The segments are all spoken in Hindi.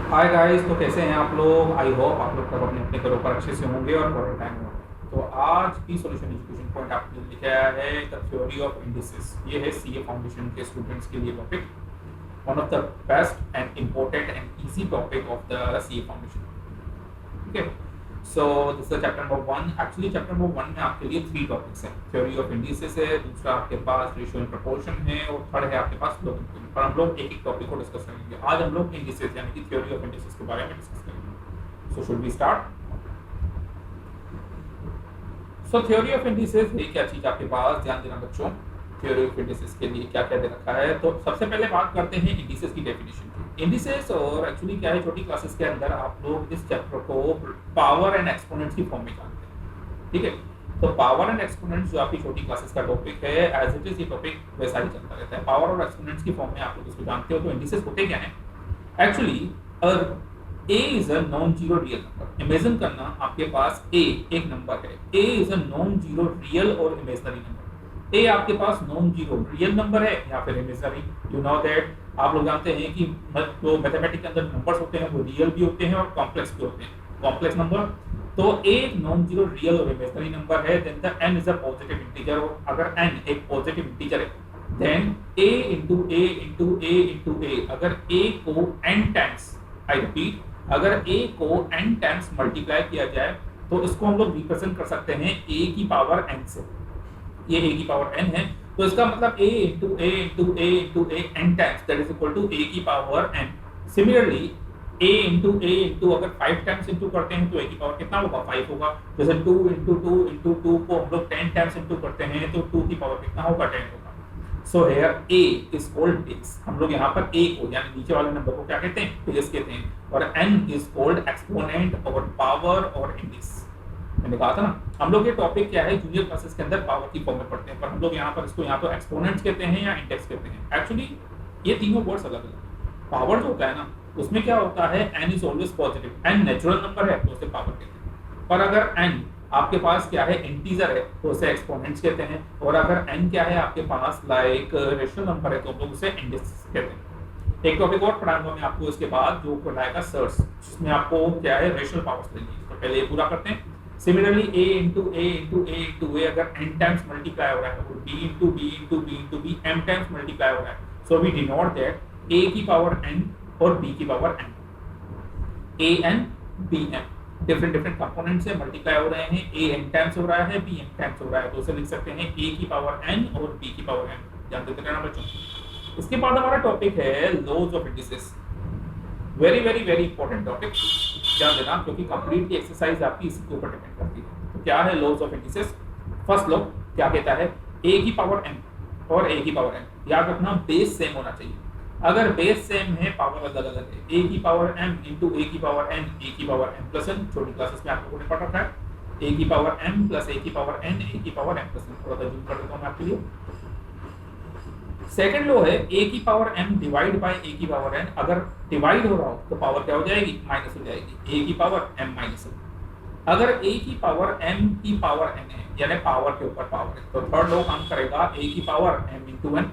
हाय गाइस, तो कैसे हैं आप लोग। आई होप आप लोग सब अपने अपने घरों पर अच्छे से होंगे और क्वारंटाइन में होंगे। तो आज की सॉल्यूशन एजुकेशन पॉइंट आपने लिखा है द थ्योरी ऑफ इंडिसेस। ये है सीए फाउंडेशन के स्टूडेंट्स के लिए topic, one of the best and important and easy topic of the CA foundation. ठीक है, so this is chapter number 1। Actually chapter number 1 में आपके लिए 3 टॉपिक्स हैं। थ्योरी ऑफ इंडिसेस है, दूसरा आपके पास रेशियो एंड प्रोपोर्शन है, और थर्ड है आपके पास ग्लोबल थ्योरी। पर हम लोग एक एक टॉपिक को डिस्कस करेंगे। आज हम लोग इंडिसेस यानी कि थ्योरी ऑफ इंडिसेस के बारे में डिस्कस करेंगे। So should we start. So theory of indices है क्या चीज आपके पास, ध्यान देना बच्चों। थ्योरी ऑफ इंडिसेस के लिए क्या क्या दे रखा है, तो सबसे पहले बात करते हैं इंडिसेस की डेफिनेशन की। इंडिसेस और एक्चुअली क्या है, छोटी क्लासेस के अंदर आप लोग इस चैप्टर को पावर एंड एक्सपोनेंट्स की फॉर्म में जानते हैं। ठीक है, तो पावर एंड एक्सपोनेंट्स जो आपकी छोटी क्लासेस का टॉपिक है, एज इट इज ये टॉपिक वैसा ही चलता रहता है। पावर और एक्सपोनेंट्स की फॉर्म में आप लोग इसको जानते हो। तो इंडिसेस होते क्या है actually, A is a non-zero real number। Imagine करना आपके पास A एक नंबर है। A is a non-zero real और imaginary नंबर। A आपके पास non-zero real नंबर है या फिर imaginary। You know that आप लोग जानते हैं कि जो मैथमेटिक्स के अंदर नंबर्स होते हैं वो रियल भी होते हैं और कॉम्प्लेक्स भी होते हैं। कॉम्प्लेक्स नंबर तो A एक non-zero real और imaginary नंबर है, then the n is a positive integer। और अगर n एक पॉजिटिव इंटीजर है then A into A into A into A। अगर A को n टाइम्स, आई रिपीट, अगर a को n टाइम्स मल्टीप्लाई किया जाए तो इसको हम लोग रिप्रेजेंट कर सकते हैं a की पावर n से। ये a की पावर n है, तो इसका मतलब a into a into a into a n times, that is equal to a की power n। Similarly a into अगर 5 टाइम्स इंटू करते हैं तो a की पावर कितना होगा, 5 होगा। जैसे 2 इंटू 2 इंटू 2 को हम लोग 10 टाइम्स इंटू करते हैं तो 2 की पावर कितना होगा, 10 होगा। So here a is called base. हम लोग यहाँ पर a को यानी नीचे वाले नंबर को क्या कहते हैं, बेस कहते हैं। और n इज कॉल्ड एक्सपोनेंट और पावर और इंडिस। मैंने कहा था ना, हम लोग ये टॉपिक क्या है जूनियर क्लासेस के अंदर पावर की फॉर्म में पढ़ते हैं, पर हम लोग यहाँ पर इसको यहाँ तो एक्सपोनेंट्स कहते हैं या इंडेक्स कहते हैं। एक्चुअली ये तीनों वर्ड्स अलग अलग। पावर जो होता है ना, उसमें क्या होता है, n is always positive. n natural number है तो उसे पावर कहते हैं। पर अगर n आपके पास क्या है, इंटीजर है, तो उसे एक्सपोनेंट्स कहते हैं। और अगर n क्या है आपके पास लाइक रेशनल नंबर है तो हम लोग उसे इंडेक्स कहते हैं। एक टॉपिक और पढ़ाऊंगा मैं आपको इसके बाद, जो पढ़ाएगा सर्स, जिसमें आपको क्या है रेशनल पावर्स लेंगे। तो पहले ये पूरा करते हैं। Similarly a into a into a into a अगर n टाइम्स मल्टीप्लाई हो रहा है और b into b into b into b m times multiply हो रहा है, so we denote that a की पावर n और b की power n। a n b n different different component से मल्टीप्लाई हो रहे हैं। a n टाइम्स हो रहा है, b n टाइम्स हो रहा है, तो उसे लिख सकते हैं a की पावर n और b की पावर n। ध्यान देते रहना बच्चों। इसके बाद हमारा टॉपिक है laws of indices. Very very very important topic, ध्यान देना, क्योंकि कंप्लीट की एक्सरसाइज आपकी इसी के ऊपर डिपेंड करती है। तो क्या है laws of indices. First law क्या कहता है, a की पावर n और a की पावर n। याद रखना बेस सेम होना चाहिए। अगर बेस सेम है, पावर अलग अलग है, a की पावर m इंटू a की पावर n, a की पावर m प्लस n। छोटी क्लासेस में आप लोगों ने पढ़ रखा है a की पावर m प्लस a की पावर n, a की पावर m प्लस n। थोड़ा सा जूम कर देता हूँ मैं आपके लिए। सेकंड लो है a की power m divide by a की पावर n। अगर डिवाइड हो रहा हो तो पावर क्या हो जाएगी, माइनस हो जाएगी, a की पावर m माइनस n। अगर a की पावर m की पावर n है, यानी पावर के ऊपर पावर है, तो थर्ड लॉ काम करेगा a की पावर m इंटू n।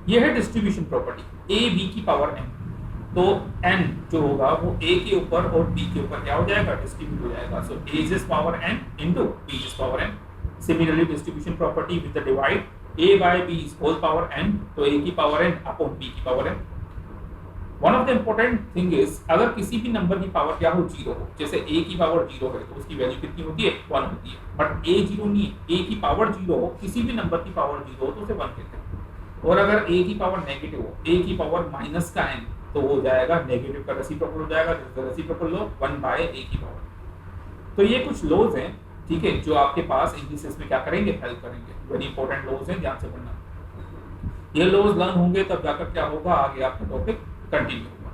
ये है डिस्ट्रीब्यूशन प्रॉपर्टी, a b की पावर n। तो n जो होगा वो a के ऊपर और b के ऊपर क्या हो जाएगा, डिस्ट्रीब्यूट हो जाएगा। So a is power n into b is power n। Similarly distribution property with the divide a by b is whole power n, तो a की पावर n अपॉन b की power n। One of the important thing is, अगर किसी भी नंबर की पावर क्या हो, जीरो हो, जैसे a की पावर जीरो है तो उसकी वैल्यू कितनी होती है, 1 होती है। बट a जीरो नहीं है, a की पावर जीरो हो, किसी भी नंबर की पावर जीरो हो तो उसे 1 कहते हैं। और अगर a की पावर नेगेटिव हो, a की पावर माइनस का n, तो हो जाएगा नेगेटिव का रेसिप्रोकल हो जाएगा, रेसिप्रोकल लो 1 बाय a की पावर। तो ये कुछ लॉज हैं, ठीक है, जो आपके पास इंडिसेस में क्या करेंगे, हेल्प करेंगे। वेरी इंपॉर्टेंट लॉज हैं, ध्यान से पढ़ना। ये लॉज लर्न होंगे तब जाकर क्या होगा, आगे आपका टॉपिक कंटिन्यू होगा।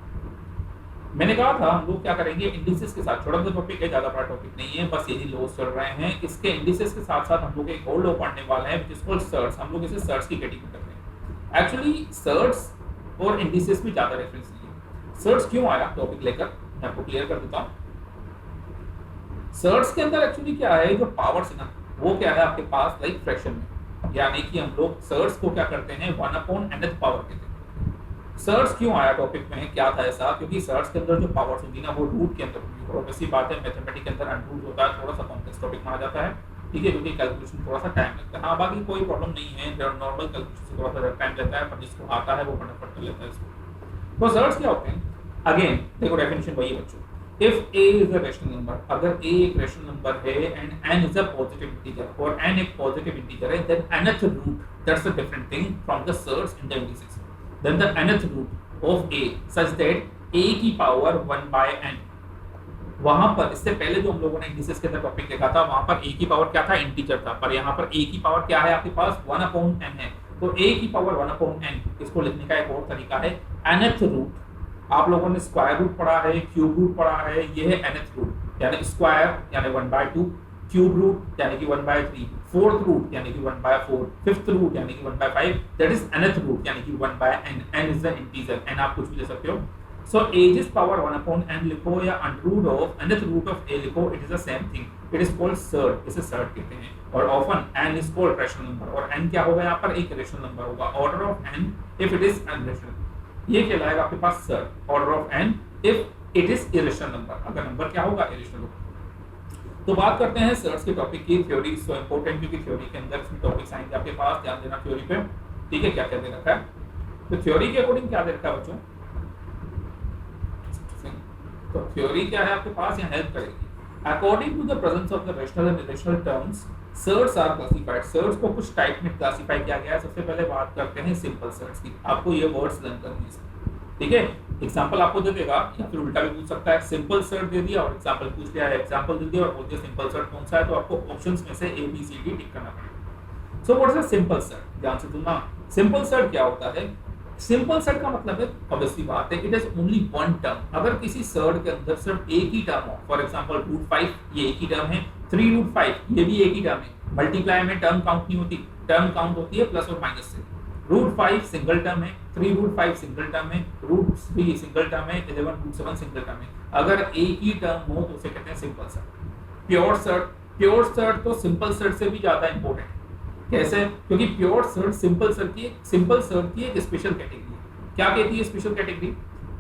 मैंने कहा था हम लोग क्या करेंगे इंडिसेस के साथ, छोटा सा टॉपिक है, ज्यादा बड़ा टॉपिक नहीं है, बस यही लॉज चल रहे हैं। इसके इंडिसेस के साथ साथ हम लोग एक और लॉ पढ़ने वाले हैं व्हिच इज कॉल्ड सर्ट्स। हम लोग इसे सर्ट्स की कैटेगरी करते हैं। एक्चुअली सर्ट्स और इंडिसेस में ज्यादा रेफरेंस नहीं है। सर्ट्स क्यों आया टॉपिक लेकर, मैं आपको क्लियर कर देता हूँ। सर्ट्स के अंदर एक्चुअली क्या है, जो पावर्स है ना, वो क्या है आपके पास लाइक फ्रैक्शन में, यानी कि हम लोग सर्ट्स को क्या करते हैं, 1/nth पावर कहते हैं। सर्च क्यों आया टॉपिक में, क्या था ऐसा, क्योंकि सर्च के अंदर जो पावर्स होती है ना वो रूट के अंदर होती है, और वैसी बात है मैथमेटिक्स के अंदर अनरूट होता है, थोड़ा सा कॉम्प्लेक्स टॉपिक माना जाता है, ठीक है, क्योंकि कैलकुलेशन थोड़ा सा टाइम लगता है। हाँ बाकी कोई प्रॉब्लम नहीं है, नॉर्मल कैलकुलेशन से थोड़ा सा टाइम लेता है, पर जिसको आता है वो फटाफट कर लेता है इसको। तो सर्च क्या होते हैं, अगेन देखो डेफिनेशन वही है बच्चों, if a is a rational number, अगर a एक rational number है and n is a positive integer और n एक positive integer है, then nth root, that's a different thing from the surds in the indices, then the nth root of a such that a की power 1 by n, वहां पर इससे पहले जो हम लोगों ने इंडिसेस के अंदर टॉपिक देखा था वहां पर a की पावर क्या था, इंटीजर था, पर यहाँ पर a की पावर क्या है आपके पास 1 अपॉन n है, तो a की पावर 1 अपॉन n, इसको लिखने का एक और तरीका है nth रूट, आप लोगों ने स्क्वायर रूट पढ़ा है, क्यूब रूट पढ़ा है, ये है nth रूट, यानी स्क्वायर यानी 1/2, क्यूब रूट यानी कि 1/3, फोर्थ रूट यानी कि 1/4, फिफ्थ रूट यानी कि 1/5, दैट इज nth रूट यानी कि 1/n, n is the integer, n आप कुछ भी ले सकते हो। So a is power 1 upon n लिखो या under root of nth root of a लिखो, it is the same thing, it is called surd, इसे सर्ड कहते हैं, और often n is called rational number, और n क्या होगा यहाँ पर, एक रैशनल नंबर होगा, order of n if it is unrational, ये कहलाएगा आपके पास surd, order of n if it is irrational number, अगर नंबर क्या होगा, इरेशनल होगा। तो बात करते हैं सर्ड्स के टॉपिक की, थ्योरी सो इंपॉर्टेंट, क्योंकि थ्योरी के अंदर इसमें टॉपिक्स आएंगे आपके पास, ध्यान देना थ्योरी पे, ठीक है, क्या क्या दे रखा है, तो थ्योरी के अकॉर्डिंग क्या दे रखा है बच्चों, तो थ्योरी क्या है आपके पास, यहाँ हेल्प करेगी, according to the presence of the rational and irrational terms surds are classified, surds को कुछ टाइप में क्लासिफाई किया गया है। सबसे पहले बात करते हैं सिंपल सर्ड्स की, आपको ये वर्ड्स लर्न करने हैं, ठीक है, एग्जांपल आपको दे देगा या फिर उल्टा भी पूछ सकता है, सिंपल सर्ड दे दिया और एग्जांपल पूछ लिया है, एग्जांपल दे दिया और बोल दिया सिंपल सर्ड कौन सा है, तो आपको ऑप्शंस में से ए बी सी डी टिक करना पड़ेगा। So what is a simple surd, ध्यान से सुनना, सिंपल सर्ड क्या होता है, सिंपल सर्ड का मतलब है ऑब्वियसली बात है, it is only one term, अगर किसी सर्ड के अंदर सिर्फ एक ही टर्म हो, फॉर एग्जांपल √5 ये एक ही टर्म है, 3√5 ये भी एक ही टर्म है, मल्टीप्लाई में टर्म काउंट नहीं होती, टर्म काउंट होती है प्लस और माइनस से, √5 सिंगल टर्म है, 3√5 सिंगल टर्म है, √3 सिंगल टर्म है, 11√7 सिंगल टर्म है, अगर एक ही टर्म हो तो उसे कहते हैं सिंपल सर्ड। प्योर सर्ड तो सिंपल सर्ड से भी ज्यादा इंपॉर्टेंट है, कैसे, क्योंकि प्योर सर्ड सिंपल सर्ड की एक स्पेशल कैटेगरी है। क्या कहती है स्पेशल कैटेगरी,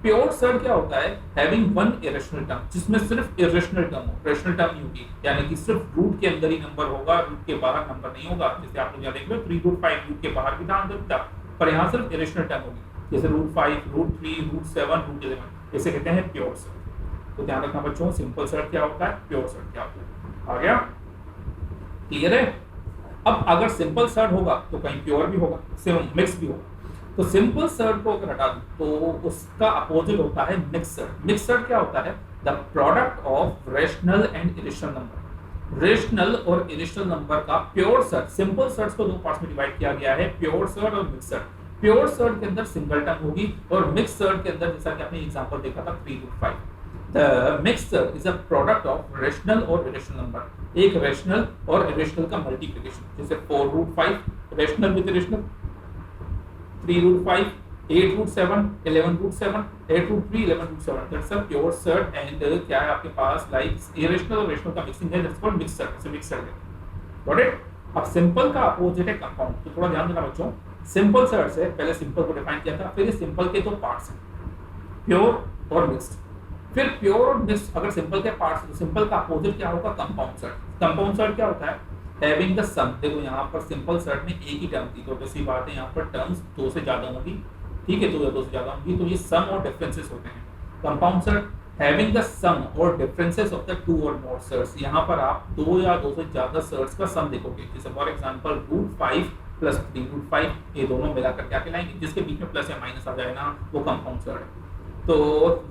प्योर सर्ड क्या होता है, हैविंग वन इरेशनल टर्म, जिसमें सिर्फ इरेशनल टर्म हो, रेशनल टर्म नहीं होगी, यानी कि सिर्फ रूट के अंदर ही नंबर होगा, रूट के बाहर नंबर नहीं होगा, जैसे आप लोग यहाँ देख लो 3√5 रूट के बाहर भी था अंदर था, पर यहाँ सिर्फ इरेशनल टर्म होगी, जैसे √5 √3 √7 √11, इसे कहते हैं प्योर सर्ड। तो ध्यान रखना बच्चों, सिंपल सर्ड क्या होता है, प्योर सर्ड क्या होता है, आ गया, क्लियर है। अब अगर सिंपल सर्ड होगा तो कहीं प्योर भी होगा, मिक्स भी होगा, तो सिंपल सर्ड को अगर हटा दूं तो उसका अपोजिट होता है मिक्स सर्ड। मिक्स सर्ड क्या होता है, the product of rational and irrational number, rational और इरेशनल नंबर का प्योर सर्ड, सिंपल सर्ड्स को दो पार्ट्स में डिवाइड किया गया है, प्योर सर्ड और मिक्स सर्ड। प्योर सर्ड के अंदर सिंगल टर्म होगी और मिक्स सर्ड के अंदर जैसा कि आपने एग्जांपल देखा था 3/5, the mixer is a product of rational और इरेशनल नंबर, एक रेशनल और इरेशनल का मल्टीप्लिकेशन, जैसे 4√5 rational with irrational, 3√5 8√7 11√7 8√3 11√7, that's a pure surd, and क्या है आपके पास लाइक इरेशनल और रेशनल का मिक्सिंग है, दैट्स कॉल्ड मिक्सर, इसे मिक्सर है, गॉट इट। अब सिंपल का अपोजिट है कंपाउंड, तो थोड़ा ध्यान देना बच्चों, सिंपल सर्ड से पहले सिंपल को डिफाइन किया था, फिर इस सिंपल के दो पार्ट्स हैं, प्योर और मिक्स्ड, फिर प्योर और मिक्स्ड, अगर सिंपल के पार्ट्स, तो सिंपल का अपोजिट क्या होगा, कंपाउंड सर्ड। कंपाउंड सर्ड क्या होता है, हैविंग द सम, देखो यहाँ पर सिंपल सर्ड में एक ही टर्म थी, तो वैसी बात है यहाँ पर टर्म्स दो से ज्यादा होंगी, ठीक है, दो या दो से ज्यादा होंगी, तो ये सम और डिफरेंसेस होते हैं। कंपाउंड सर्ड हैविंग द सम और डिफरेंसेस ऑफ द टू और मोर सर्ड्स, यहाँ पर आप दो या दो से ज्यादा सर्ड्स का सम देखोगे, जैसे फॉर एग्जांपल √5 प्लस 3√5, ये दोनों मिलाकर क्या कहलाएंगे, जिसके बीच में प्लस या माइनस आ जाए ना, वो कंपाउंड सर्ड है। तो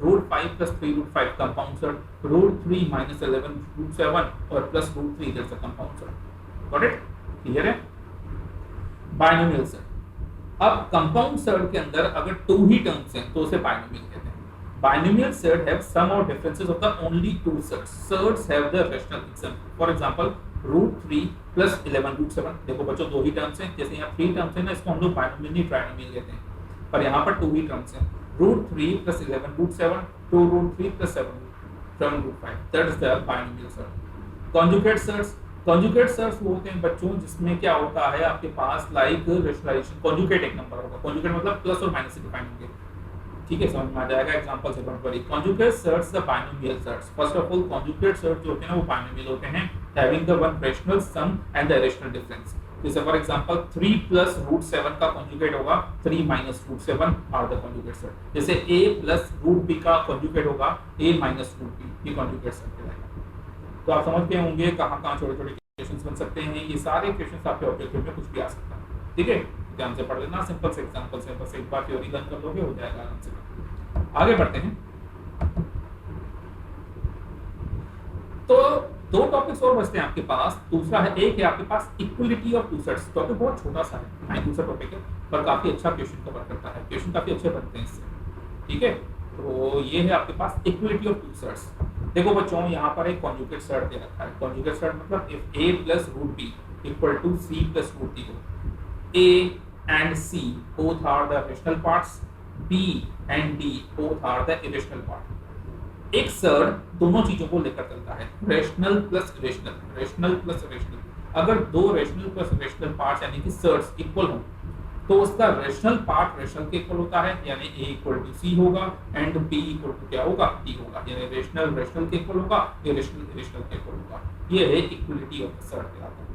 √5 प्लस 3√5 कंपाउंड सर्ड, √3 माइनस 11√7 और plus √3 that's a compound surd, got it, clear है। बाइनोमियल सर्ड, अब कंपाउंड सर्ड के अंदर अगर टू ही टर्म्स हैं तो उसे बाइनोमियल कहते हैं। बाइनोमियल सर्ड हैव सम और differences of the only two surds, surds have the rational example, for example √3 plus 11√7, देखो बच्चों दो ही टर्म्स हैं, जैसे यहाँ 3 टर्म्स हैं ना, इसको हम लोग बाइनोमियल नहीं ट्राइनोमियल कहते हैं, पर यहाँ पर टू ही टर्म्स हैं, √3 plus 11√7 2√3 plus 7√5, that is the binomial surd. Conjugate surds, conjugate surds वो होते हैं बच्चों जिसमें क्या होता है आपके पास लाइक रेशनलाइजेशन, कॉन्जुगेट एक नंबर होगा, कॉन्जुगेट मतलब प्लस और माइनस से डिफाइन होंगे, ठीक है, समझ में आ जाएगा। एग्जांपल से don't worry. Conjugate surds the binomial surds. First of all conjugate surds जो होते हैं ना वो बाइनोमियल होते हैं, having the one rational sum and the rational difference. जैसे फॉर एग्जांपल 3 प्लस रूट 7 का कॉन्जुगेट होगा 3 minus root 7 are the conjugate surd. जैसे a प्लस रूट b का कॉन्जुगेट होगा a माइनस रूट b, ये कॉन्जुगेट सर्ट कहलाएगा। तो आप समझ गए होंगे कहाँ-कहाँ छोटे-छोटे क्वेश्चंस बन सकते हैं। ये सारे क्वेश्चंस आपके ऑब्जेक्टिव में कुछ भी आ सकता है, ठीक है। ध्यान से पढ़ लेना, सिंपल से एग्जांपल से बस एक बार थ्योरी लर्न कर लोगे हो जाएगा आराम से। आगे बढ़ते हैं। तो दो टॉपिक्स और बचते हैं आपके पास। दूसरा है, एक है आपके पास equality of two sets. Topic बहुत छोटा सा है, दूसरा टॉपिक है, पर काफी अच्छा क्वेश्चन कवर करता है। क्वेश्चन काफी अच्छे बनते हैं इससे, ठीक है। तो ये है आपके पास इक्वलिटी ऑफ टू सेट्स। देखो बच्चों, यहाँ पर एक कॉन्जुगेट सर्ट दे रखा है। कॉन्जुगेट सर्ट मतलब if a plus root b equal to c plus root d हो, a and c both are the rational parts, b and d both are the irrational part। एक सर्ट दोनों चीजों को लेकर चलता है, rational plus irrational, rational plus irrational. अगर दो रेशनल प्लस इरेशनल पार्ट्स यानी कि सर्ट्स इक्वल हो तो उसका रेशनल पार्ट रेशनल के इक्वल होता है, यानी a इक्वल टू c होगा एंड b इक्वल टू क्या होगा, d होगा। यानी रेशनल रेशनल के इक्वल होगा, इरेशनल इरेशनल के इक्वल होगा। ये है इक्वलिटी ऑफ द सर्ट कहलाता है,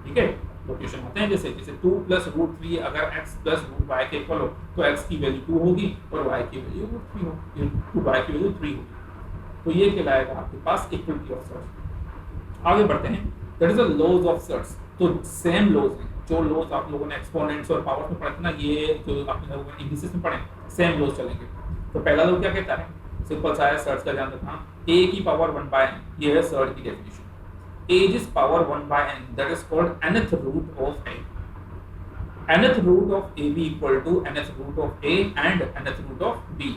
ठीक है। तो क्वेश्चन होते हैं जैसे 2 प्लस रूट 3 अगर x प्लस रूट y के इक्वल हो तो x की वैल्यू 2 होगी और y की वैल्यू रूट 3 होगी, तो y की वैल्यू 3 होगी। तो ये कहलाएगा आपके पास इक्वलिटी ऑफ सर्ट्स। आगे बढ़ते हैं, that is the laws of surds. तो सेम लॉज हैं जो लॉज आप लोगों ने एक्सपोनेंट्स और पावर्स में पढ़े थे ना, ये जो आपने लोगों ने इंडिसेस में पढ़े, सेम लॉज चलेंगे। तो पहला लॉ क्या कहता है, सिंपल सा है, सर्ट्स का ध्यान रखना, a की पावर 1/n, ये है सर्ट की definition. a is power 1/n, that is called nth root of a। nth root of ab equal to nth root of a and nth root of b।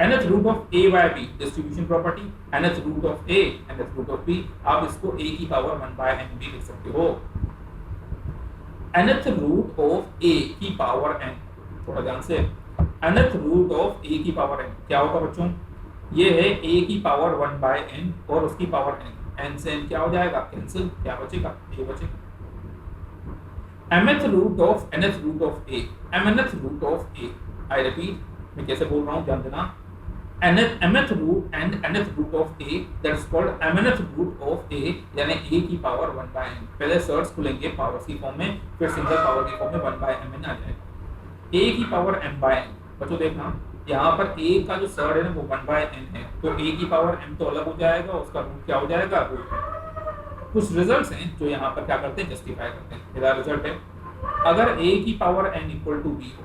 nth root of a by b distribution property, nth root of a nth root of b, आप इसको a की पावर 1/n भी लिख सकते हो। nth root of a की पावर n, थोड़ा ध्यान से, nth root of a की पावर n क्या होगा बच्चों, ये है a की पावर 1/n और उसकी पावर n, n से n क्या हो जाएगा, कैंसिल, क्या बचेगा, a बचेगा। mth root of nth root of a, mnth root of a, I repeat, मैं कैसे बोल रहा हूँ ध्यान देना, mth root and nth root of a, that is called mnth root of a, यानी a की पावर 1/n। पहले सर्ट्स खुलेंगे पावर्स की फॉर्म में, फिर सिंगल पावर की फॉर्म में 1/mn आ जाएगा। a की पावर m/n, बच्चों देखना यहाँ पर a का जो सर्ट है ना वो 1/n है, तो a की पावर m तो अलग हो जाएगा, उसका रूट क्या हो जाएगा, रूट। कुछ रिजल्ट्स हैं जो यहाँ पर क्या करते हैं, जस्टिफाई करते हैं। मेरा रिजल्ट है, अगर a की power n equal to b हो,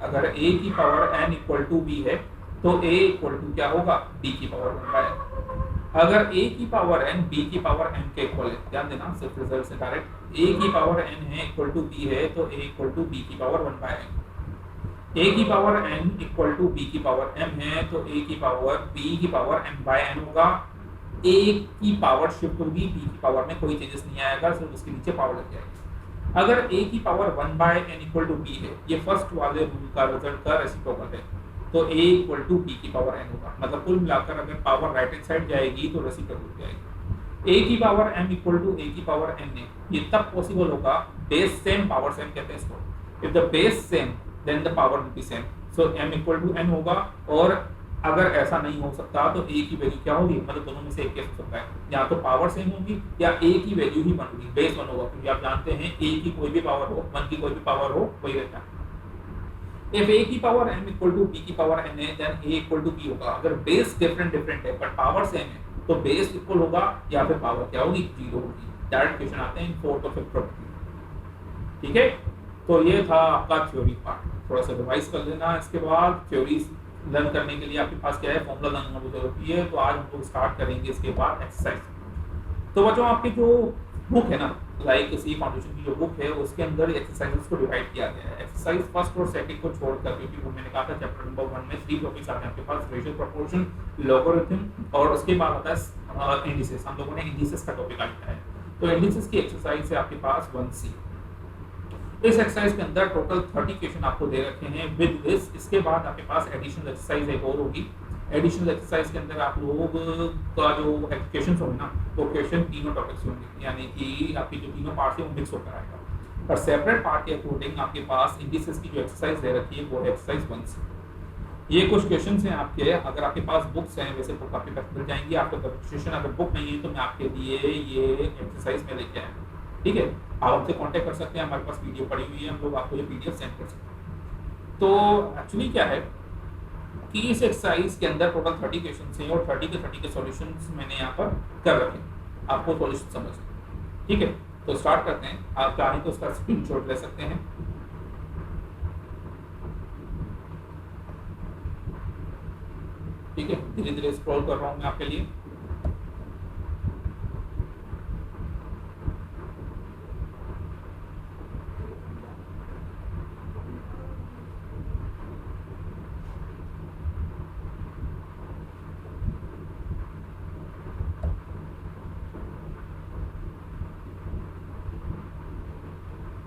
अगर a की power n equal to b है तो a इक्वल टू क्या होगा, b की पावर 1/n। अगर a की पावर n b की पावर m के इक्वल है, ध्यान देना सिर्फ रिजल्ट से डायरेक्ट, a की पावर n है इक्वल टू b है तो a इक्वल टू b की पावर 1/n। a की power n equal to b की पावर m है तो a की पावर b की पावर m/n होगा। a की पावर शिफ्ट होगी, b की पावर में कोई चेंजेस नहीं आएगा, सिर्फ उसके नीचे पावर लग जाएगी। अगर a की power 1/n equal to b है, ये फर्स्ट वाले रूल का रिजल्ट का रेसिप्रोकल है, तो a इक्वल टू b की पावर n होगा। मतलब कुल मिलाकर अगर पावर राइट हैंड साइड जाएगी तो रेसिप्रोकल हो जाएगी। a की power m equal to a की पावर n है, ये तब पॉसिबल होगा, बेस सेम पावर सेम कहते हैं इसको। If the base same then the power will be same, so m equal to n होगा। और अगर ऐसा नहीं हो सकता तो a की वैल्यू क्या होगी, मतलब दोनों में से एक केस हो सकता है, या तो पावर सेम होगी या a की वैल्यू ही 1 होगी, बेस 1 होगा, क्योंकि आप जानते हैं a की कोई भी पावर हो, 1 की कोई भी पावर हो, वही रहता है। if a की power m equal to b की पावर n है, then a equal to b होगा। अगर बेस डिफरेंट है बट पावर सेम है तो बेस इक्वल होगा या फिर पावर क्या होगी, 0 होगी। डायरेक्ट क्वेश्चन आते हैं 4th और 5th प्रॉपर्टी, ठीक है। तो ये था आपका थ्योरी पार्ट, थोड़ा सा रिवाइज कर लेना। इसके बाद थ्योरी लर्न करने के लिए आपके पास क्या है, फॉर्मूला लर्न होना बहुत जरूरी है। तो आज हम लोग स्टार्ट करेंगे इसके बाद एक्सरसाइज। तो बच्चों आपकी जो बुक है ना, लाइक सी फाउंडेशन की जो बुक है उसके अंदर एक्सरसाइजेस को डिवाइड किया गया है। एक्सरसाइज फर्स्ट और सेकंड को छोड़कर, क्योंकि वो मैंने कहा था चैप्टर नंबर 1 में 3 टॉपिक्स आते हैं आपके पास, रेशियो, प्रोपोर्शन, लॉगरिथम और उसके बाद आता है इंडिसेस। हम लोगों ने इंडिसेस का टॉपिक लिया है, तो इंडिसेस की एक्सरसाइज है आपके पास 1C। इस एक्सरसाइज के अंदर टोटल 30 क्वेश्चन आपको दे रखे हैं विद दिस। इसके बाद आपके पास एडिशनल एक्सरसाइज एक और होगी। एडिशनल एक्सरसाइज के अंदर आप लोगों का जो क्वेश्चन होंगे ना, वो क्वेश्चन तीनों टॉपिक्स होंगे, यानी कि आपकी जो तीनों पार्ट है वो मिक्स होकर आएगा। पर सेपरेट पार्ट के अकॉर्डिंग आपके पास इंडिसेस की जो एक्सरसाइज दे रखी है वो है एक्सरसाइज 1C। ये कुछ क्वेश्चंस हैं आपके, अगर आपके पास बुक्स हैं वैसे बुक आपके पास मिल जाएंगी, आपका रजिस्ट्रेशन अगर बुक नहीं है तो मैं आपके लिए ये एक्सरसाइज में लेके आया हूँ, ठीक है। आप हमसे कांटेक्ट कर सकते हैं, हमारे पास पीडीएफ पड़ी हुई है, हम लोग आपको ये पीडीएफ सेंड कर सकते हैं। तो एक्चुअली क्या है कि इस एक्सरसाइज के अंदर टोटल 30 क्वेश्चन हैं और 30 के सॉल्यूशंस मैंने यहाँ पर कर रखे हैं, आपको सॉल्यूशन समझ, ठीक है। तो स्टार्ट करते हैं, आप चाहें तो उसका स्क्रीनशॉट ले सकते हैं। ठीक है, धीरे धीरे स्क्रॉल कर रहा हूँ मैं आपके लिए।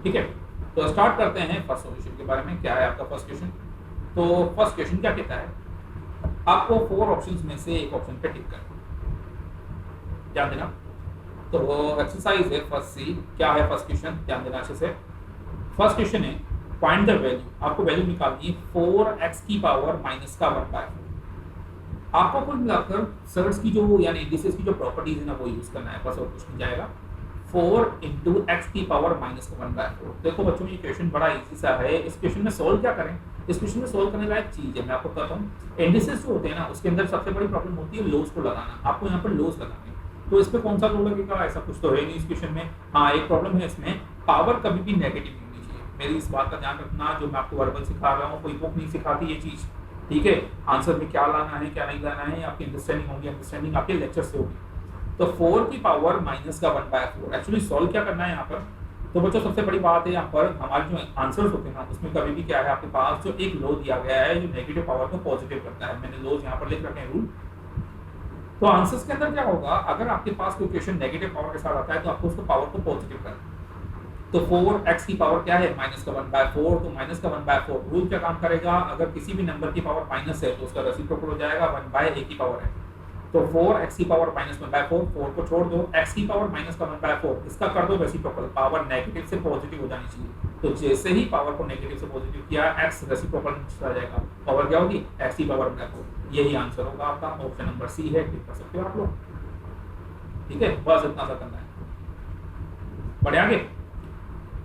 ठीक है, तो स्टार्ट करते हैं फर्स्ट सॉल्यूशन के बारे में। क्या है आपका फर्स्ट क्वेश्चन? तो फर्स्ट क्वेश्चन क्या कहता है, आपको 4 ऑप्शंस में से एक ऑप्शन पे टिक करना, ध्यान देना। तो एक्सरसाइज है फर्स्ट सी। क्या है फर्स्ट क्वेश्चन, ध्यान देना अच्छे से। फर्स्ट क्वेश्चन है फाइंड द वैल्यू, आपको वैल्यू निकालनी है 4x की पावर माइनस का 1/4। आपको कुल मिलाकर सर्च की जो यानी इंडिसेस की जो प्रॉपर्टीज है ना वो यूज करना है, बस और कुछ नहीं जाएगा। 4 इंटू एक्स की पावर माइनस का 1/4। देखो बच्चों ये क्वेश्चन बड़ा इजी सा है। इस क्वेश्चन में सोल्व क्या करें, इस क्वेश्चन में सोल्व करने लायक चीज है, मैं आपको बताता हूँ। इंडिसेस जो होते हैं ना उसके अंदर सबसे बड़ी प्रॉब्लम होती है लॉस को लगाना। आपको यहाँ पर लॉस लगाने, तो इस पे कौन सा लो लगेगा, ऐसा कुछ तो है नहीं इस क्वेश्चन में। हाँ एक प्रॉब्लम है इसमें, पावर कभी भी नेगेटिव नहीं होनी चाहिए। मेरी इस बात का ध्यान रखना, जो मैं आपको वर्बल सिखा रहा हूँ कोई बुक नहीं सिखाती ये चीज, ठीक है। आंसर में क्या लाना है क्या नहीं लाना है आपकी अंडरस्टैंडिंग होगी, अंडरस्टैंडिंग आपके लेक्चर से होगी। तो 4 की पावर माइनस का 1/4 एक्चुअली सॉल्व क्या करना है यहाँ पर। तो बच्चों सबसे बड़ी बात है यहाँ पर हमारे जो आंसर्स होते हैं ना उसमें कभी भी क्या है आपके पास जो एक लो दिया गया है जो नेगेटिव पावर को पॉजिटिव करता है। मैंने लोज यहाँ पर लिख रखे हैं रूल। तो आंसर्स के अंदर क्या होगा, अगर आपके पास कोई क्वेश्चन नेगेटिव पावर के साथ आता है तो आपको उसको पावर को पॉजिटिव करना है। तो 4x की पावर क्या है माइनस का 1/4, तो माइनस का 1/4 रूल क्या काम करेगा, अगर किसी भी नंबर की पावर माइनस है तो उसका रेसिप्रोकल हो जाएगा 1/a की पावर है। तो 4x की पावर माइनस 1/4, 4 को छोड़ दो, x की पावर माइनस का 1/4 इसका कर दो रेसिप्रोकल, पावर नेगेटिव से पॉजिटिव हो जानी चाहिए। तो जैसे ही पावर को नेगेटिव से पॉजिटिव किया x रेसिप्रोकल चला जाएगा, पावर क्या होगी x की पावर 1/4। यही आंसर होगा आपका, ऑप्शन नंबर सी है, टिक कर सकते हो आप लोग, ठीक है। बस इतना सा करना है, बढ़े आगे।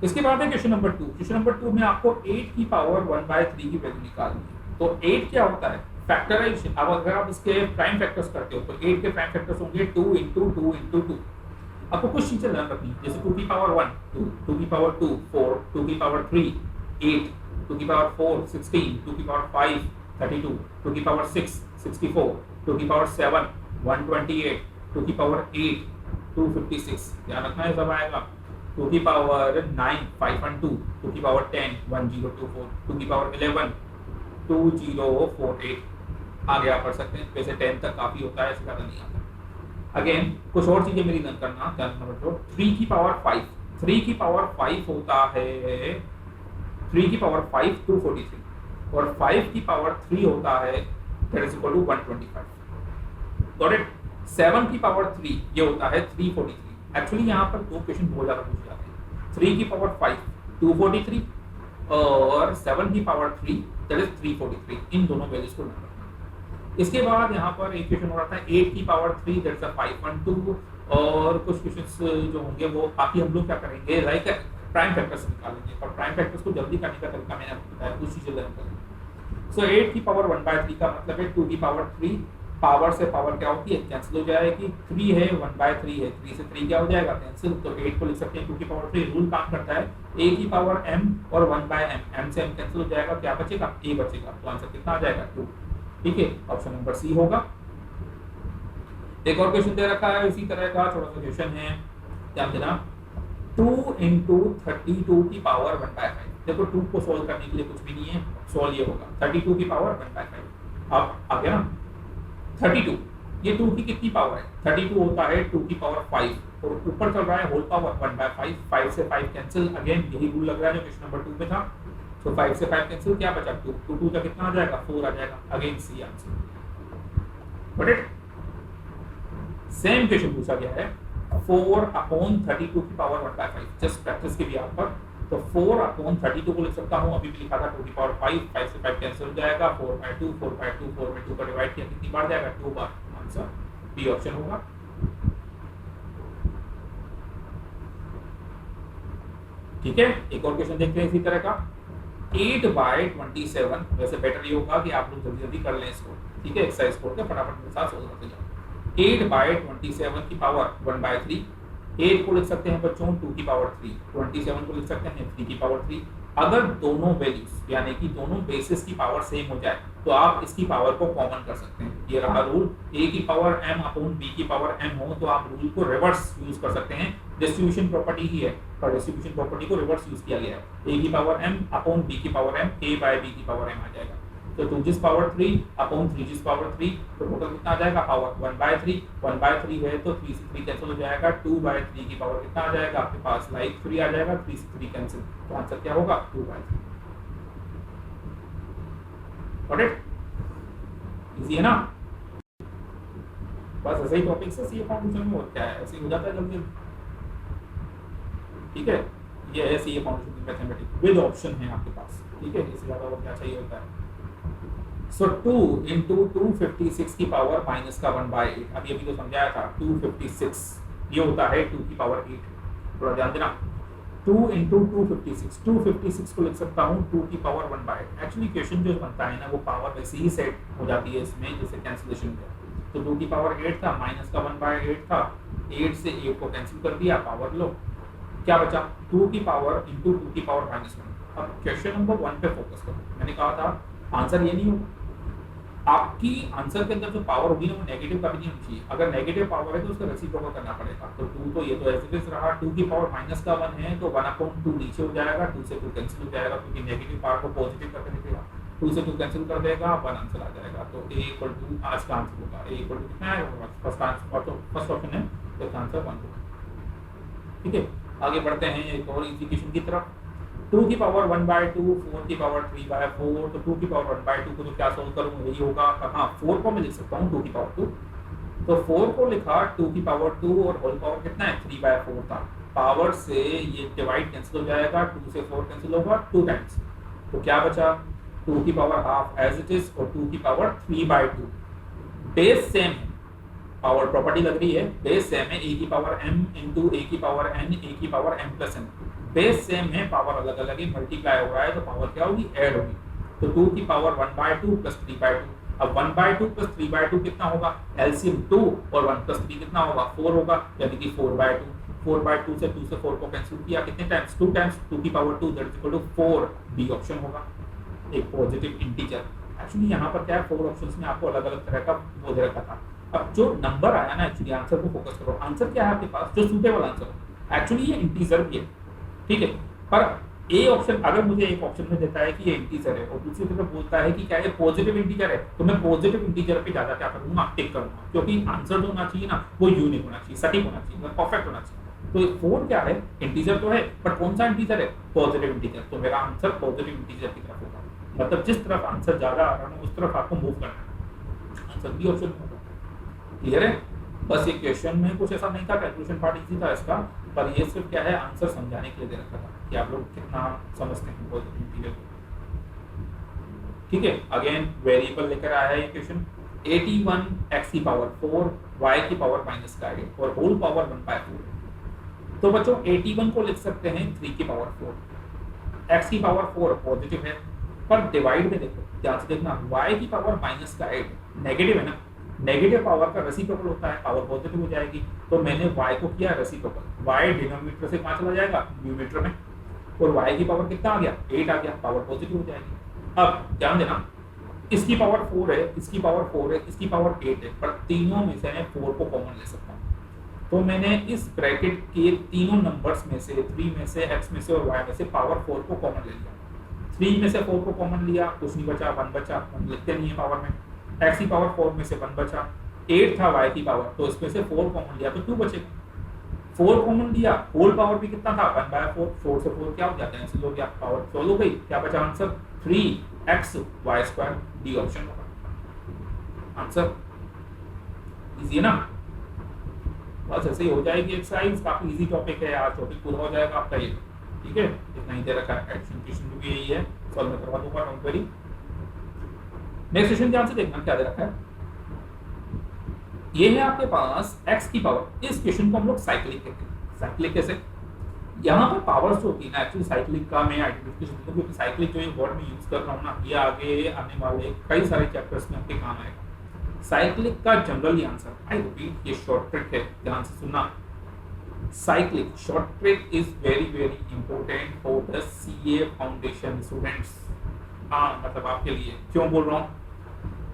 इसके बाद है क्वेश्चन नंबर 2। क्वेश्चन नंबर 2 में आपको 8 की पावर 1/3 की वैल्यू निकालनी है। तो 8 क्या होता है, फैक्टराइजेशन। अब अगर आप इसके प्राइम फैक्टर्स करते हो तो 8 के प्राइम फैक्टर्स होंगे 2 इंटू 2 इंटू 2। आपको कुछ चीजें ध्यान रखनी है, जैसे 2 की पावर 1 2, 2 की पावर 2 4, 2 की पावर 3 8, 2 की पावर 4 16, 2 की पावर 5 32, 2 की पावर 6 64, 2 की पावर 7 128, 2 की पावर 8 256। ध्यान रखना है सब आएगा। 2 की पावर 9 512, 2 की पावर 10 1024, 2 की पावर 11 2048। आगे आप पढ़ सकते हैं, वैसे 10 तक काफी होता है, इससे ज़्यादा नहीं आता। अगेन कुछ और चीजें मेरी नोट करना, ध्यान नंबर 2 3 की पावर 5, 3 की पावर 5 होता है 3 की पावर 5 243 और 5 की पावर 3 होता है that is equal to 125। Got it. 7 की पावर 3 ये होता है 343। एक्चुअली यहाँ पर दो क्वेश्चन बहुत ज़्यादा पूछे जाते हैं। 3 की पावर 5 243 और 7 की पावर 3 दैट इज 343। इन दोनों वैल्यूज को नोट रखना। इसके बाद यहाँ पर एक क्वेश्चन हो रहा था 8 की पावर 3 दैट इज 512 और कुछ क्वेश्चंस जो होंगे वो बाकी हम लोग क्या करेंगे लाइक प्राइम फैक्टर्स निकालेंगे। और प्राइम फैक्टर्स को जल्दी करने का तरीका मैंने आपको बताया, कुछ चीजें लर्न करेंगे। सो 8 की पावर 1/3 का मतलब है 2 की पावर 3, पावर से पावर क्या होती है कैंसिल हो जाएगी। 3 है 1/3 है, 3 से 3 क्या हो जाएगा कैंसिल। तो 8 को लिख सकते हैं 2 की पावर 3। रूल काम करता है a की पावर m और 1/m, m से m कैंसिल हो जाएगा, क्या बचेगा a बचेगा। तो आंसर कितना आ जाएगा 2, ठीक है। ऑप्शन नंबर सी होगा। एक और क्वेश्चन दे रखा है इसी तरह का, छोटा सा क्वेश्चन है, ध्यान देना। 2 इंटू 32 की पावर 1/5। देखो 2 को सोल्व करने के लिए कुछ भी नहीं है, सोल्व ये होगा 32 की पावर 1/5। अब आ गया ना 32, ये 2 की कितनी पावर है 32 होता है 2 की पावर 5 और ऊपर चल रहा है होल पावर 1/5। 5 से 5 कैंसिल, अगेन यही रूल लग रहा है जो क्वेश्चन नंबर 2 में था। तो 5 से 5 कैंसिल, क्या बचा 2, 2 का कितना आ जाएगा 4 आ जाएगा। Again C answer. Got it. Same question पूछा गया है 4/32 की पावर 1/5। जस्ट प्रैक्टिस के लिए आप पर तो 4/32 को लिख सकता हूँ, अभी भी लिखा था 2⁵, 5 से 5 कैंसिल हो जाएगा, 4/2 4 में 2 का डिवाइड किया कितनी बार जाएगा, 2 बार। आंसर बी ऑप्शन होगा। ठीक है, एक और क्वेश्चन देखते हैं इसी तरह का। 8/27, वैसे बेटर ये होगा कि आप लोग जल्दी जल्दी कर लें इसको, ठीक है, एक्सरसाइज छोड़ के फटाफट मेरे साथ सोल्व करते जाओ। 8/27 की पावर 1/3, 8 को लिख सकते हैं बच्चों 2 की पावर 3, 27 को लिख सकते हैं 3 की पावर 3। अगर दोनों वैल्यूज यानी कि दोनों बेसिस की पावर सेम हो जाए तो आप इसकी पावर को कॉमन कर सकते हैं। ये रहा रूल, a की पावर m अपॉन b की पावर m हो तो आप रूल को रिवर्स यूज कर सकते हैं। डिस्ट्रीब्यूशन प्रॉपर्टी ही है, पर डिस्ट्रीब्यूशन प्रॉपर्टी को रिवर्स यूज किया गया है। a की पावर m अपॉन b की power m, a by b की पावर m आ जाएगा। तो 2 पावर 3 अपॉन 3 पावर 3, तो टोटल कितना आ जाएगा, पावर 1/3, 1/3 है तो 3 से 3 कैंसिल हो जाएगा, 2/3 की पावर कितना आ जाएगा आपके पास, लाइक 3 आ जाएगा, 3 से 3 कैंसिल, तो आंसर क्या होगा, 2/3। Got it? इजी है ना? बस ऐसे ही टॉपिक से सीए फाउंडेशन में और क्या है, ऐसे ही हो जाता है जल्दी। ठीक है, ये है सीए फाउंडेशन की मैथमेटिक्स विद ऑप्शन है आपके पास। ठीक है, इससे ज्यादा और क्या चाहिए होता है। सो 2 into 256 की पावर माइनस का 1/8, अभी तो समझाया था। 256 ये होता है 2 की पावर 8, थोड़ा ध्यान देना। 2 into 256 को लिख सकता हूँ 2 की पावर 1/8। एक्चुअली क्वेश्चन जो बनता है ना वो पावर वैसे ही सेट हो जाती है इसमें, जैसे कैंसिलेशन का। तो 2 की पावर 8 था, माइनस का 1/8 था, 8 से 8 को कैंसिल कर दिया, पावर लो, क्या बचा, 2 की पावर इंटू 2 की पावर -1। अब क्वेश्चन नंबर 1 पे फोकस करो। मैंने कहा था आंसर ये नहीं होगा, आपकी आंसर के अंदर जो पावर होगी ना वो नेगेटिव कभी नहीं होनी चाहिए। अगर नेगेटिव पावर है तो उसका रेसिप्रोकल करना पड़ेगा। तो 2 तो ये तो एज इट इज रहा, 2 की पावर -1 है तो 1/2 नीचे हो जाएगा, 2 से 2 कैंसिल हो जाएगा क्योंकि नेगेटिव पावर को पॉजिटिव करके निकलेगा। 2 से 2 कैंसिल कर देगा, 1 आंसर आ जाएगा। तो a = आज का आंसर होगा, a = कितना आएगा, फर्स्ट आंसर, तो फर्स्ट ऑप्शन है, तो इसका आंसर 1 होगा। ठीक है, आगे बढ़ते हैं एक और इजी क्वेश्चन की तरफ। 2 की पावर 1/2, 4 की पावर 3/4, तो 2 की पावर 1/2 को तो क्या सोल्व करूँ, यही होगा। हाँ, 4 को मैं लिख सकता हूँ 2 की पावर 2, तो 4 को लिखा 2 की पावर 2 और होल पावर कितना है, 3/4 था। पावर से ये डिवाइड कैंसिल हो जाएगा, 2 से 4 कैंसिल होगा 2 टाइम्स, तो क्या बचा, 2 की power half as it is और 2 की पावर 3/2। बेस सेम है, पावर प्रॉपर्टी लग रही है, बेस सेम है, a की पावर m इंटू a की पावर n, a की power m plus n। Base same है, पावर अलग अलग है, मल्टीप्लाई हो रहा है तो पावर क्या होगी, ऐड होगी। तो 2 की पावर 1/2 प्लस 3/2। अब 1/2 प्लस 3/2 कितना होगा, एलसीएम 2 और 1 प्लस 3 कितना होगा, 4 होगा, यानी कि 4/2। 4/2 से 2 से 4 को कैंसिल किया, कितने टाइम्स, 2 टाइम्स, 2 की power 2 that is equal to 4। B option होगा, एक पॉजिटिव इंटीजर। एक्चुअली यहाँ पर क्या है, 4 ऑप्शंस में आपको अलग अलग तरह का वो दे रखा था। अब जो नंबर आया ना, एक्चुअली आंसर को फोकस करो, आंसर क्या है आपके पास, जो सूटेबल आंसर हो। एक्चुअली ये इंटीजर भी है, ठीक है, पर ए ऑप्शन अगर मुझे एक ऑप्शन में देता है कि ये इंटीजर है और दूसरी तरफ बोलता है कि क्या ये पॉजिटिव इंटीजर है, तो मैं पॉजिटिव इंटीजर पे ज्यादा क्या करूंगा, टिक करूंगा, क्योंकि आंसर जो होना चाहिए ना वो यूनिक होना चाहिए, सटीक होना चाहिए, परफेक्ट होना चाहिए। तो 4 क्या है, इंटीजर तो है, पर कौन सा इंटीजर है, पॉजिटिव इंटीजर। तो मेरा आंसर पॉजिटिव इंटीजर की तरफ होगा, मतलब जिस तरफ आंसर ज्यादा आ रहा है उस तरफ आपको मूव करना है। आंसर बी ऑप्शन होगा। क्लियर है? बस ये क्वेश्चन में कुछ ऐसा नहीं था, कैलकुलेशन पार्ट इजी था इसका, पर ये सिर्फ क्या है, आंसर समझाने के लिए दे रखा था कि आप लोग कितना समझते हैं पॉजिटिव इंटीजर को। ठीक है, अगेन वेरिएबल लेकर आया है ये क्वेश्चन। 81 x की पावर 4, y की पावर -8 और होल पावर 1/4। तो बच्चों 81 को लिख सकते हैं 3 की पावर 4, x की पावर 4 पॉजिटिव है, पर डिवाइड में देखो, ध्यान से देखना, y की पावर -8 नेगेटिव है ना, नेगेटिव पावर का रेसिप्रोकल होता है, पावर पॉजिटिव हो जाएगी। तो मैंने y को किया रेसिप्रोकल, y डिनोमिनेटर से कहाँ चला जाएगा, न्यूमरेटर में, और y की पावर कितना आ गया, 8 आ गया, पावर पॉजिटिव हो जाएगी। अब ध्यान देना, इसकी पावर 4 है, इसकी पावर 4 है, इसकी पावर 8 है, पर तीनों में से मैं 4 को कॉमन ले सकता हूँ। तो मैंने इस ब्रैकेट के तीनों नंबर्स में से, 3 में से, x में से और y में से पावर 4 को कॉमन ले लिया। 3 में से 4 को कॉमन लिया, कुछ नहीं बचा, 1 बचा, 1 लिखते नहीं है पावर में। x की पावर 4 में से 1 बचा, 8 था y की पावर, तो इसमें से 4 कॉमन लिया तो 2 बचेगा। 4 कॉमन लिया, होल पावर भी कितना था, 1/4, 4 से 4 क्या हो जाता है, ऐसे हो गया, पावर 12 हो गई, क्या बचा आंसर, 3xy²। डी ऑप्शन होगा आंसर। इजी है ना, बस ऐसे ही हो जाएगी एक्सरसाइज, काफी इजी टॉपिक है, आज टॉपिक पूरा हो जाएगा आपका ये। ठीक है, इतना ही दे रखा है। एडिशन क्वेश्चन भी यही है, सॉल्व मैं करवा दूंगा, डोंट वरी। नेक्स्ट क्वेश्चन ध्यान से देखना क्या दे रखा है। ये है आपके पास x की पावर, इस क्वेश्चन को हम लोग साइक्लिक कहते हैं। साइक्लिक कैसे? यहाँ पर पावर्स जो होती है ना, एक्चुअली साइक्लिक का मैं आइडेंटिफिकेशन दूं, क्योंकि साइक्लिक जो ये वर्ड में यूज कर रहा हूँ ना, ये आगे आने वाले कई सारे चैप्टर्स में आपके काम आएगा। साइक्लिक का जनरली आंसर, आई रिपीट, ये शॉर्ट ट्रिक है, ध्यान से सुनना। Cyclic short trick is very very important for the CA foundation students. हाँ, मतलब आपके लिए क्यों बोल रहा हूँ,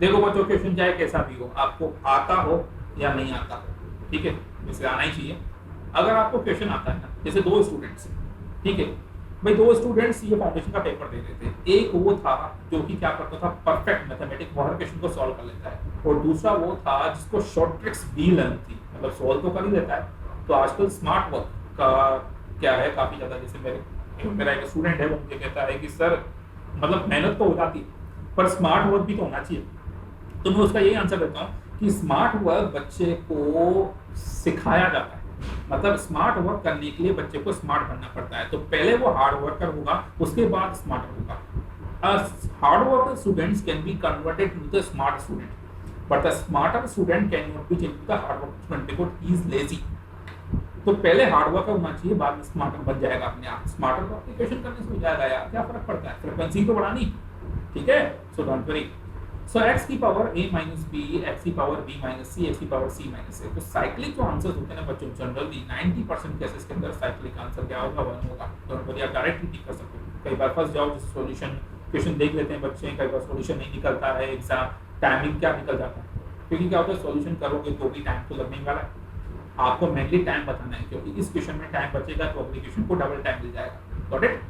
देखो बच्चों, क्वेश्चन चाहे कैसा भी हो, आपको आता हो या नहीं आता हो, ठीक है, वैसे आना ही चाहिए। अगर आपको क्वेश्चन आता है ना, जैसे दो स्टूडेंट्स, ठीक है भाई, दो स्टूडेंट्स ये फाउंडेशन का पेपर दे रहे थे। एक वो था जो कि क्या करता था, परफेक्ट मैथमेटिक्स, वो हर क्वेश्चन को सॉल्व कर लेता है, और दूसरा वो था जिसको शॉर्ट ट्रिक्स भी लर्न थी, मतलब सॉल्व तो कर ही लेता है। तो आजकल स्मार्ट वर्क का क्या है, काफी ज्यादा, जैसे मेरा एक स्टूडेंट है, वो मुझे कहता है कि सर मतलब मेहनत तो हो जाती पर स्मार्ट वर्क भी तो होना चाहिए। तो मैं उसका यही आंसर देता हूँ कि स्मार्ट वर्क बच्चे को सिखाया जाता है, मतलब स्मार्ट वर्क करने के लिए बच्चे को स्मार्ट बनना पड़ता है। तो पहले वो हार्ड वर्कर होगा, उसके बाद स्मार्टर होगा। Hard worker students can be converted to the smart student, but the smarter student can not be change to the hard worker student because he is lazy. तो पहले हार्ड वर्कर होना चाहिए, बाद में स्मार्टर बन जाएगा अपने आप। स्मार्टर को एप्लीकेशन करने से हो जाएगा यार, क्या फर्क पड़ता है, फ्रीक्वेंसी तो बढ़ानी, ठीक है। So don't worry. So x की power a minus B, x की power b minus C, x की पावर c माइनस a। तो साइक्लिक जो आंसर्स होते हैं ना बच्चों, जनरली 90% केसेस के अंदर साइक्लिक आंसर क्या होगा, 1 होगा। डोंट वरी, आप डायरेक्टली टिक कर सकते हो। कई बार फंस जाओ, जिस सॉल्यूशन क्वेश्चन देख लेते हैं बच्चे, कई बार सॉल्यूशन नहीं निकलता है, एग्जाम टाइमिंग क्या निकल जाता है, क्योंकि क्या होता है, सॉल्यूशन करोगे तो भी टाइम तो लगने ही वाला है। आपको मेनली टाइम बताना है, क्योंकि इस क्वेश्चन में टाइम बचेगा तो अगले क्वेश्चन को डबल टाइम मिल जाएगा। Got it?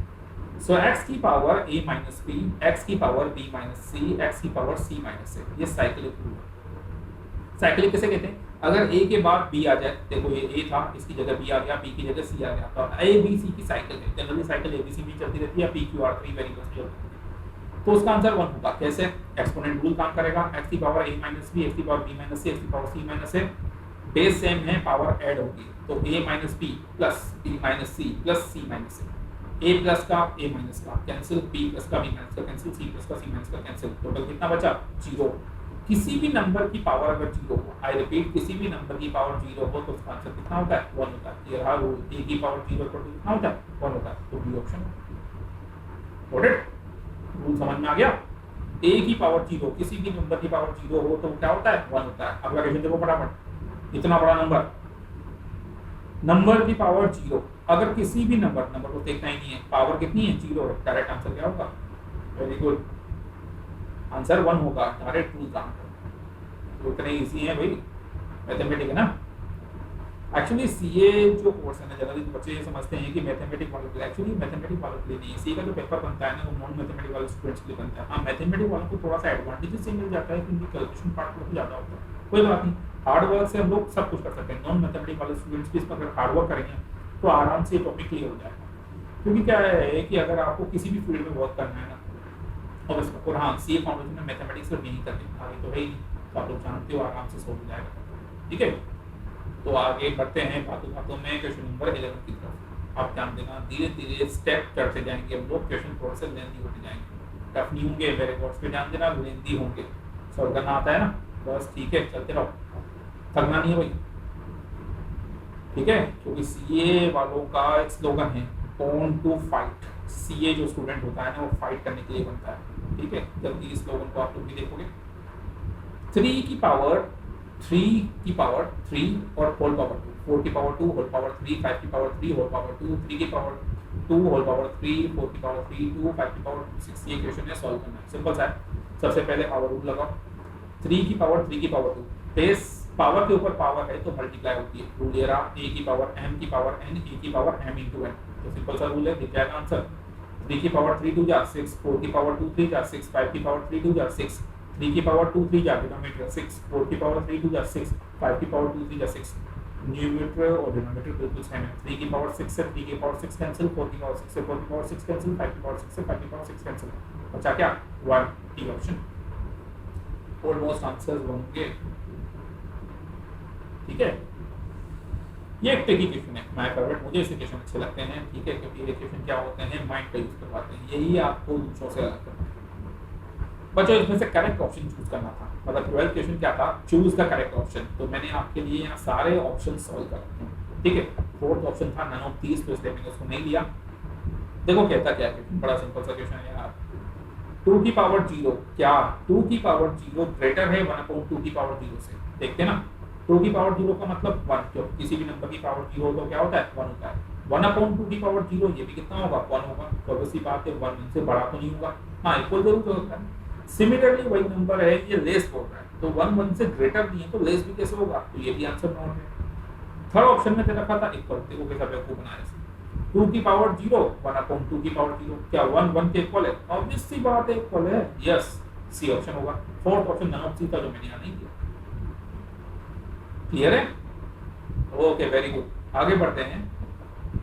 सो x की power a minus b, x की power b minus c, x की पावर c माइनस a, ये साइक्लिक रूल है। साइक्लिक किसे कहते हैं? अगर a के बाद b आ जाए, देखो ये a था, इसकी जगह b आ गया, b की जगह c आ गया, तो a b c की साइकिल है। Generally cycle a b c में चलती रहती है, p q r 3 वेरिएबल्स चलती है। तो उसका आंसर 1 होगा। कैसे? एक्सपोनेंट रूल काम करेगा। x की power a minus b, x की power b minus c, x की power c minus a, base same है, पावर ऐड होगी, तो a minus b plus b minus c plus c minus a। a plus का a माइनस का कैंसिल, b प्लस का b माइनस का कैंसिल, c प्लस का c माइनस का कैंसिल, टोटल कितना बचा? 0। किसी भी नंबर की पावर अगर 0 हो, आई रिपीट, किसी भी नंबर की पावर 0 हो तो उसका आंसर कितना होता है? 1 होता है। ये रहा रूल, a की पावर 0 इक्वल टू कितना होता है? 1 होता है। तो B option. Got it? Rule समझ में आ गया? a की पावर 0, किसी भी नंबर की पावर 0 हो तो क्या होता है? 1 होता है। अगला क्वेश्चन देखो फटाफट। इतना बड़ा नंबर की पावर 0, अगर किसी भी नंबर को देखना ही नहीं है, पावर कितनी है? 0 है, डायरेक्ट आंसर क्या होगा? वेरी गुड, आंसर 1 होगा। डायरेक्ट रूल काम करता है, इतने इजी है भाई, मैथमेटिक्स है ना। एक्चुअली सीए जो कोर्स है ना, जनरली बच्चे ये समझते हैं कि मैथमेटिक्स वालों के लिए, एक्चुअली मैथमेटिक्स वालों के लिए नहीं है। सीए का जो पेपर बनता है ना, वो नॉन मैथमेटिक्स वाले स्टूडेंट्स के लिए बनता है। हाँ, मैथमेटिक्स वालों को थोड़ा सा एडवांटेज से मिल जाता है कि उनकी कैलकुलेशन पार्ट बहुत ज़्यादा होता है, कोई बात नहीं, हार्ड वर्क से हम लोग सब कुछ कर सकते हैं। नॉन मैथमेटिक्स वाले स्टूडेंट्स भी इस पर अगर हार्ड वर्क करेंगे तो आराम से टॉपिक क्लियर हो जाएगा। क्योंकि क्या है कि अगर आपको किसी भी फील्ड में वर्क करना है ना, और हाँ, सीए फाउंडेशन में मैथमेटिक्स सिर्फ नहीं करते, आगे तो है ही, तो आप लोग जानते हो, आराम से सॉल्व हो जाएगा। ठीक है, तो आगे बढ़ते हैं बातों में क्वेश्चन नंबर 11 की तरफ। आप ध्यान देना, धीरे धीरे स्टेप चढ़ते जाएंगे हम लोग, क्वेश्चन थोड़े से लेंथी होते जाएंगे, टफ नहीं होंगे, मेरे कोर्स पे ध्यान देना, लेंथी होंगे। सॉल्व करना आता है ना, बस ठीक है, चलते रहो, थकना नहीं है भाई, ठीक है। क्योंकि सीए वालों का एक स्लोगन है, ऑन टू फाइट। सीए जो स्टूडेंट होता है ना, वो फाइट करने के लिए बनता है, ठीक है। जल्दी इस स्लोगन को आप लोग भी देखोगे। 3 की पावर 3 और होल पावर 2, 4 की पावर 2 होल पावर 3, 5 की पावर 3 होल पावर 2, 3 की पावर 2 होल पावर 3, 4 की पावर 3 2, 5 की पावर 6। ये क्वेश्चन है, सॉल्व करना है, सिंपल सा है। सबसे पहले पावर रूल लगाओ। 3 की पावर 3 की पावर 2, बेस पावर के ऊपर पावर है तो मल्टीप्लाई होती है। रूल ये रहा, a की पावर m की पावर n, a की पावर m इंटू n। तो सिंपल सा रूल है, दिख जाएगा आंसर। 3 की पावर 3 2 जा 6, 4 की पावर 2 3 जा 6, 5 की पावर 3 2 जा 6, 3 की पावर 2 3 जा डिनोमिनेटर 6, 4 की पावर 3 2 जा 6, 5 की पावर 2 3 जा 6। न्यूमरेटर और डिनोमिनेटर बिल्कुल सेम है। 3 की पावर 6 से 3 की पावर 6 कैंसिल, 4 की पावर 6 से 4 की पावर 6 कैंसिल, 5 की पावर 6 से 5 की पावर 6 कैंसिल। बचा क्या? 1। D option. ऑलमोस्ट आंसर्स होंगे, ठीक है। ये एक ट्रिकी क्वेश्चन है, माय फेवरेट, मुझे ऐसे क्वेश्चन अच्छे लगते हैं, ठीक है, क्योंकि ये क्वेश्चन क्या होते हैं, माइंड का यूज करवाते हैं, यही आपको दूसरों से अलग करते हैं। बच्चों इसमें से करेक्ट ऑप्शन चूज करना था, मतलब 12 क्वेश्चन क्या था, चूज द करेक्ट ऑप्शन, तो मैंने आपके लिए यहाँ सारे ऑप्शन सॉल्व कर रखे हैं, ठीक है। फोर्थ ऑप्शन था नन ऑफ दीज, तो इसलिए मैंने उसको नहीं लिया। देखो कहता क्या है, बड़ा सिंपल सा क्वेश्चन है यार। 2 की पावर 0, क्या 2 की पावर 0 ग्रेटर है 1/2 की पावर 0 से? देखते ना, 2 की पावर 0 का मतलब 1, क्यों किसी भी नंबर की पावर 0 हो तो क्या होता है, 1 होता है। 1/2 की पावर 0 ये भी कितना होगा, 1 होगा, तो वैसी बात है 1 से बड़ा तो नहीं होगा, हाँ इक्वल जरूर होता है। सिमिलरली वही नंबर है, ये लेस बोल रहा है, तो 1 से ग्रेटर नहीं है, तो लेस भी कैसे होगा, तो ये भी आंसर नॉट है। थर्ड ऑप्शन में दे रखा था इक्वल, देखो कैसा बेवकूफ बनाया इसे। 2 की पावर 0 1/2 की पावर 0, क्या 1 के इक्वल है, ऑब्वियस सी बात है इक्वल है, यस सी ऑप्शन होगा। फोर्थ ऑप्शन नन ऑफ सी था, जो मैंने यहाँ नहीं किया। क्लियर है, ओके वेरी गुड। आगे बढ़ते हैं,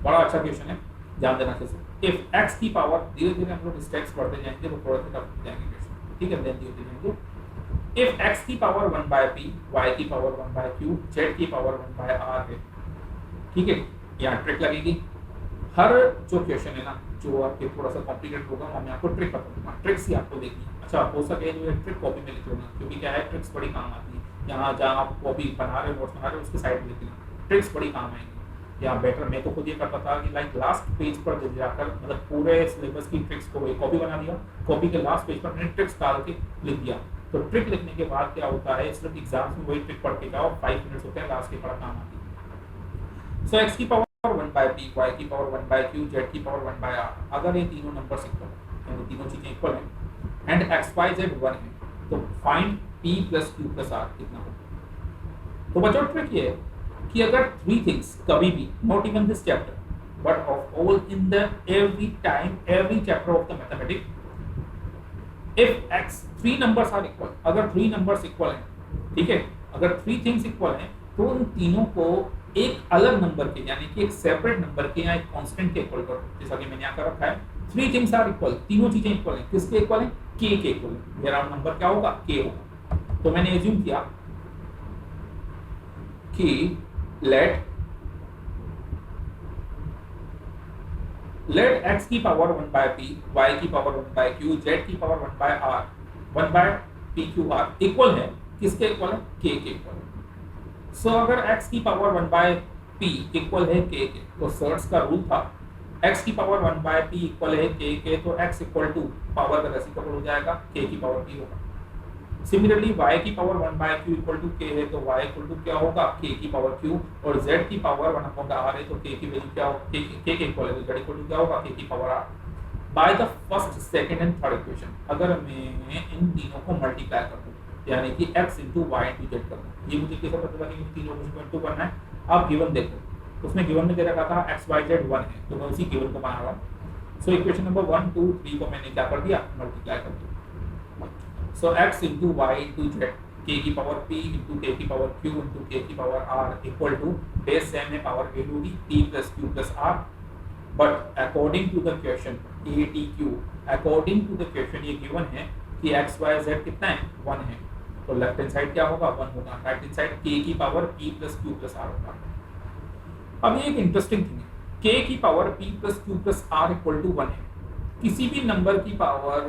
बड़ा अच्छा क्वेश्चन है, ध्यान देना कैसे। इफ x की पावर, धीरे धीरे हम लोग स्टेप्स बढ़ते जाएंगे तो थोड़ा सा टफ जाएंगे क्वेश्चन, ठीक है, धीरे धीरे जाएंगे। इफ x की पावर 1/p, y की पावर 1/q, z की पावर 1/r है, ठीक है, यहाँ ट्रिक लगेगी। हर जो क्वेश्चन है ना, जो आपके थोड़ा सा कॉम्प्लिकेटेड होगा, वो मैं आपको ट्रिक बताऊंगा, ट्रिक्स ही आपको देखनी है। अच्छा हो सके तो ये ट्रिक कॉपी में लिख लेना, क्योंकि क्या है, ट्रिक्स बड़ी काम आती है। यहाँ जहाँ आप कॉपी बना रहे हो, नोट्स बना रहे हो, उसके साइड में लिख लेना, ट्रिक्स बड़ी काम आएंगी। यहाँ बेटर, मैं तो खुद ये करता था कि लाइक लास्ट पेज पर जाकर, मतलब पूरे सिलेबस की ट्रिक्स को कॉपी बना दिया, कॉपी के लास्ट पेज पर मैंने ट्रिक्स डाल के लिख दिया। तो ट्रिक लिखने के बाद क्या होता है, सिर्फ एग्जाम्स में वही ट्रिक पढ़ के जाओ, 5 मिनट्स होते हैं, लास्ट के बड़ा काम आती है। सो एक्स की पावर 1/p, y की पावर 1/q, z की पावर 1/r, अगर ये तीनों नंबर इक्वल है, यानी तीनों चीजें इक्वल हैं, एंड x y z 1 है, तो फाइंड p + q + r कितना होगा। तो बच्चों ट्रिक ये है कि अगर 3 थिंग्स कभी भी, not even this chapter but of all in the every time, every chapter of the mathematics, if x 3 numbers are equal, अगर 3 नंबर्स इक्वल हैं, ठीक है, अगर 3 थिंग्स इक्वल हैं, तो उन तीनों को एक अलग नंबर के, यानी कि एक सेपरेट नंबर के या एक कांस्टेंट के इक्वल करो, जैसा कि मैंने यहाँ कर रखा है। 3 थिंग्स आर इक्वल, तीनों चीजें इक्वल हैं, किसके इक्वल हैं, k के इक्वल है, मेरा नंबर क्या होगा, k होगा। तो मैंने एज्यूम किया कि लेट x की पावर 1/p, y की पावर 1/q, z की पावर 1/r, 1/pqr इक्वल है, किसके इक्वल है, k के इक्वल है। सो अगर x की पावर 1/p इक्वल है k के, तो सर्ट्स का रूल था x की पावर 1/p इक्वल है k के, तो x इक्वल टू पावर का रेसिप्रोकल हो जाएगा, k की पावर p होगा। सिमिलरली y की power 1/q equal to k है, तो y इक्वल टू क्या होगा, k की पावर q, और z की पावर 1/r है, तो k की वैल्यू क्या होगा, k के इक्वल है, तो z इक्वल टू क्या होगा, k की power r। By the first, second and third equation, अगर मैं इन तीनों को मल्टीप्लाई कर दूं, यानी कि x * y * z कर दूं, ये मुझे कैसे पता चला कि इन तीनों को इक्वल टू करना है। आप गिवन देखो, उसमें गिवन में दे रखा था x y z 1 है, तो मैं उसी गिवन को बना रहा हूं। सो इक्वेशन नंबर 1 2 3 को मैंने क्या कर दिया, मल्टीप्लाई कर दिया। So x * y * z, k की पावर p * k की पावर q * k की power r equal to, base same है, पावर a होगी, p + q + r, but according to the question ATQ, according to the question ये गिवन है कि x y z कितना है, 1 है, तो लेफ्ट हैंड साइड क्या होगा, 1 होगा, राइट हैंड साइड k की पावर p + q + r होगा। अब ये एक इंटरेस्टिंग थिंग है, k की power p + q + r equal to 1 है, किसी भी नंबर की पावर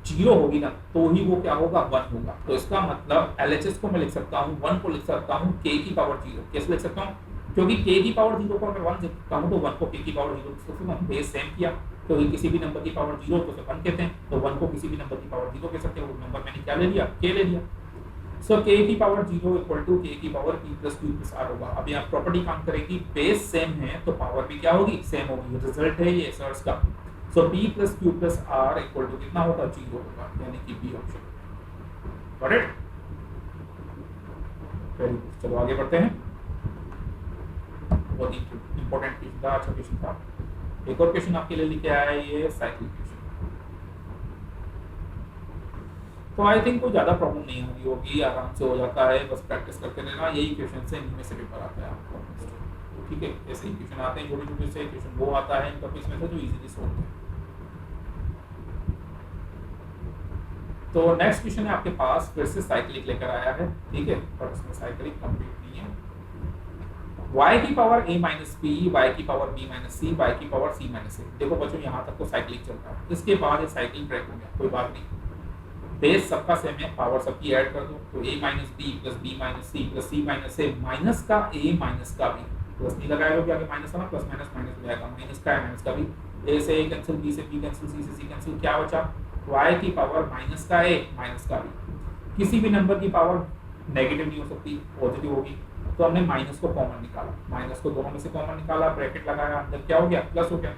0 होगी ना, तो ही वो क्या होगा, 1 होगा। तो इसका मतलब LHS को मैं लिख सकता हूँ, 1 को लिख सकता हूँ k की पावर 0, कैसे लिख सकता हूँ, क्योंकि k की पावर 0 को अगर 1 लिखता हूँ, तो 1 को k की पावर 0 लिख सकता हूँ, बेस सेम किया, क्योंकि किसी भी नंबर की पावर 0 तो उसे 1 कहते हैं, तो 1 को किसी भी नंबर की पावर 0 कह सकते हैं, वो नंबर मैंने क्या ले लिया, k ले लिया। सो k की पावर 0 इक्वल टू k की पावर p + q + r होगा। अब यहाँ प्रॉपर्टी काम करेगी, बेस सेम है तो पावर भी क्या होगी, सेम होगी, रिजल्ट है ये सर्च का। So p + q + r equal to कितना होगा, 0 होगा, यानी कि B option. Got it, very good. चलो आगे बढ़ते हैं, बहुत ही इंपॉर्टेंट क्वेश्चन था, अच्छा क्वेश्चन था। एक और क्वेश्चन आपके लिए लेके आया है, ये साइकिल क्वेश्चन। तो आई थिंक कोई ज़्यादा प्रॉब्लम नहीं आ रही होगी, आराम से हो जाता है, बस प्रैक्टिस करते रहना, यही क्वेश्चन से इनमें से पेपर आता है आपको, ठीक है, ऐसे ही क्वेश्चन आते हैं छोटे छोटे से क्वेश्चन, वो आता है इनका इसमें से जो इजीली सॉल्व है। तो नेक्स्ट क्वेश्चन है आपके पास, फिर से साइक्लिक लेकर आया है, ठीक है, पर उसमें साइक्लिक कंप्लीट नहीं है, y की power a minus B, y की power b minus C, y की पावर c माइनस ए। देखो बच्चों यहाँ तक तो साइक्लिक चल रहा है, इसके बाद ये साइक्लिक ब्रेक हो गया, कोई बात नहीं, बेस सबका सेम है, पावर सबकी ऐड कर दो, तो a minus B plus B minus C plus C minus A, minus का a माइनस का b, प्लस नहीं लगाया लोग आगे माइनस का ना, प्लस माइनस माइनस हो जाएगा, माइनस का है माइनस का b, a से a कैंसिल, b से b कैंसिल, c से c कैंसिल, क्या बचा y की पावर माइनस का a माइनस का b। किसी भी नंबर की पावर नेगेटिव नहीं हो सकती, पॉजिटिव होगी, तो हमने माइनस को कॉमन निकाला, माइनस को दोनों में से कॉमन निकाला, ब्रैकेट लगाया, अंदर क्या हो गया प्लस हो गया,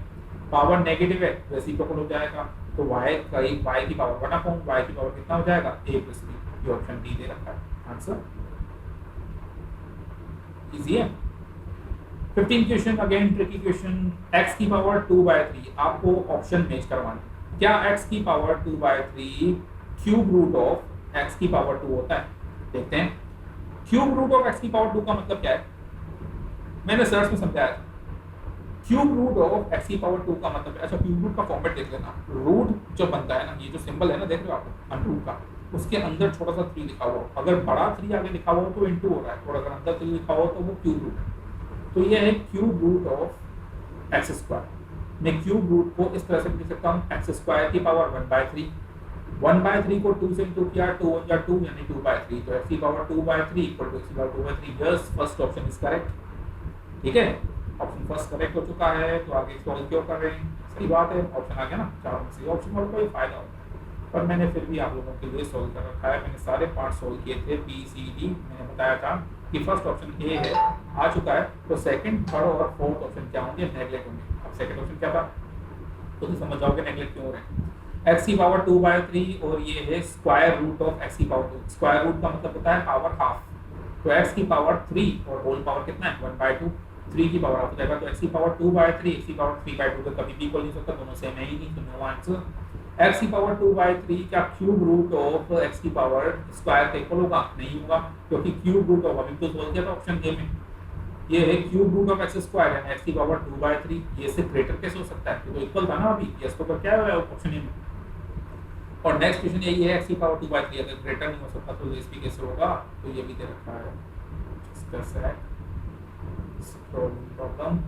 पावर नेगेटिव है रेसिप्रोकल हो जाएगा, तो y की पावर 1/, y की पावर कितना हो जाएगा a प्लस b। ये ऑप्शन डी दे रखा है आंसर। इजी है। 15 question again tricky question, x की पावर 2/3 आपको ऑप्शन मैच करवाना, क्या x की power 2/3 cube root of x की पावर 2 होता है? देखते हैं। क्यूब रूट ऑफ x की पावर 2 का मतलब क्या है, मैंने सर्च में समझाया था। क्यूब रूट ऑफ x की पावर 2 का मतलब है, अच्छा क्यूब रूट का फॉर्मेट देख लेना, रूट जो बनता है ना, ये जो सिंबल है ना, देख रहे हो आप अंडर का, उसके अंदर छोटा सा 3 लिखा हुआ हो, अगर बड़ा 3 आगे लिखा हुआ हो तो इनटू हो रहा है, और अगर अंदर 3 लिखा हो तो वो क्यूब रूट है। तो ये है cube root of x square. मैं क्यूब रूट को इस तरह से लिख सकता हूँ, एक्स स्क्वायर की पावर 1/3, 1/3 को 2 से इंटू किया, 2 1 जा 2 यानी 2/3, तो x की पावर 2/3 इक्वल टू x की power 2/3। Yes, first option is correct. ठीक है, ऑप्शन फर्स्ट करेक्ट हो चुका है, तो आगे सॉल्व क्यों कर रहे हैं, सही बात है, ऑप्शन आ गया ना, चारों में से ऑप्शन वालों को ये फायदा होता है, पर मैंने फिर भी आप लोगों के लिए सॉल्व कर रखा है, मैंने सारे पार्ट सॉल्व किए थे, बी सी डी, मैंने बताया था कि फर्स्ट ऑप्शन ए है, आ चुका है, तो सेकंड थर्ड और फोर्थ ऑप्शन क्या होंगे, नेगलेक्ट होंगे। अब सेकंड ऑप्शन क्या था, तो समझ जाओगे नेगलेक्ट क्यों हो रहे हैं। x की पावर 2/3 और ये है स्क्वायर रूट ऑफ x की पावर 2, स्क्वायर रूट का मतलब होता है पावर हाफ, तो x की पावर 3 और होल पावर कितना है 1/2, 3 की पावर हाफ हो जाएगा, तो x की पावर 2/3, x की पावर 3/2 तो कभी भी इक्वल नहीं हो सकता, दोनों सेम है ही नहीं, तो नो आंसर। x की पावर 2/3 क्या क्यूब रूट ऑफ x की पावर स्क्वायर का इक्वल होगा, नहीं होगा, क्योंकि क्यूब रूट ऑफ अभी तो बोल दिया था ऑप्शन ए में, ये है cube root of x square यानी x की पावर 2/3, ये से ग्रेटर कैसे हो सकता है, तो इक्वल था ना अभी, यस तो क्या है ऑप्शन ए में। और नेक्स्ट क्वेश्चन यही है, x की पावर 2/3 अगर ग्रेटर नहीं हो सकता तो इस भी कैसे होगा, तो ये भी दे रखा है, डिस्कस है प्रॉब्लम।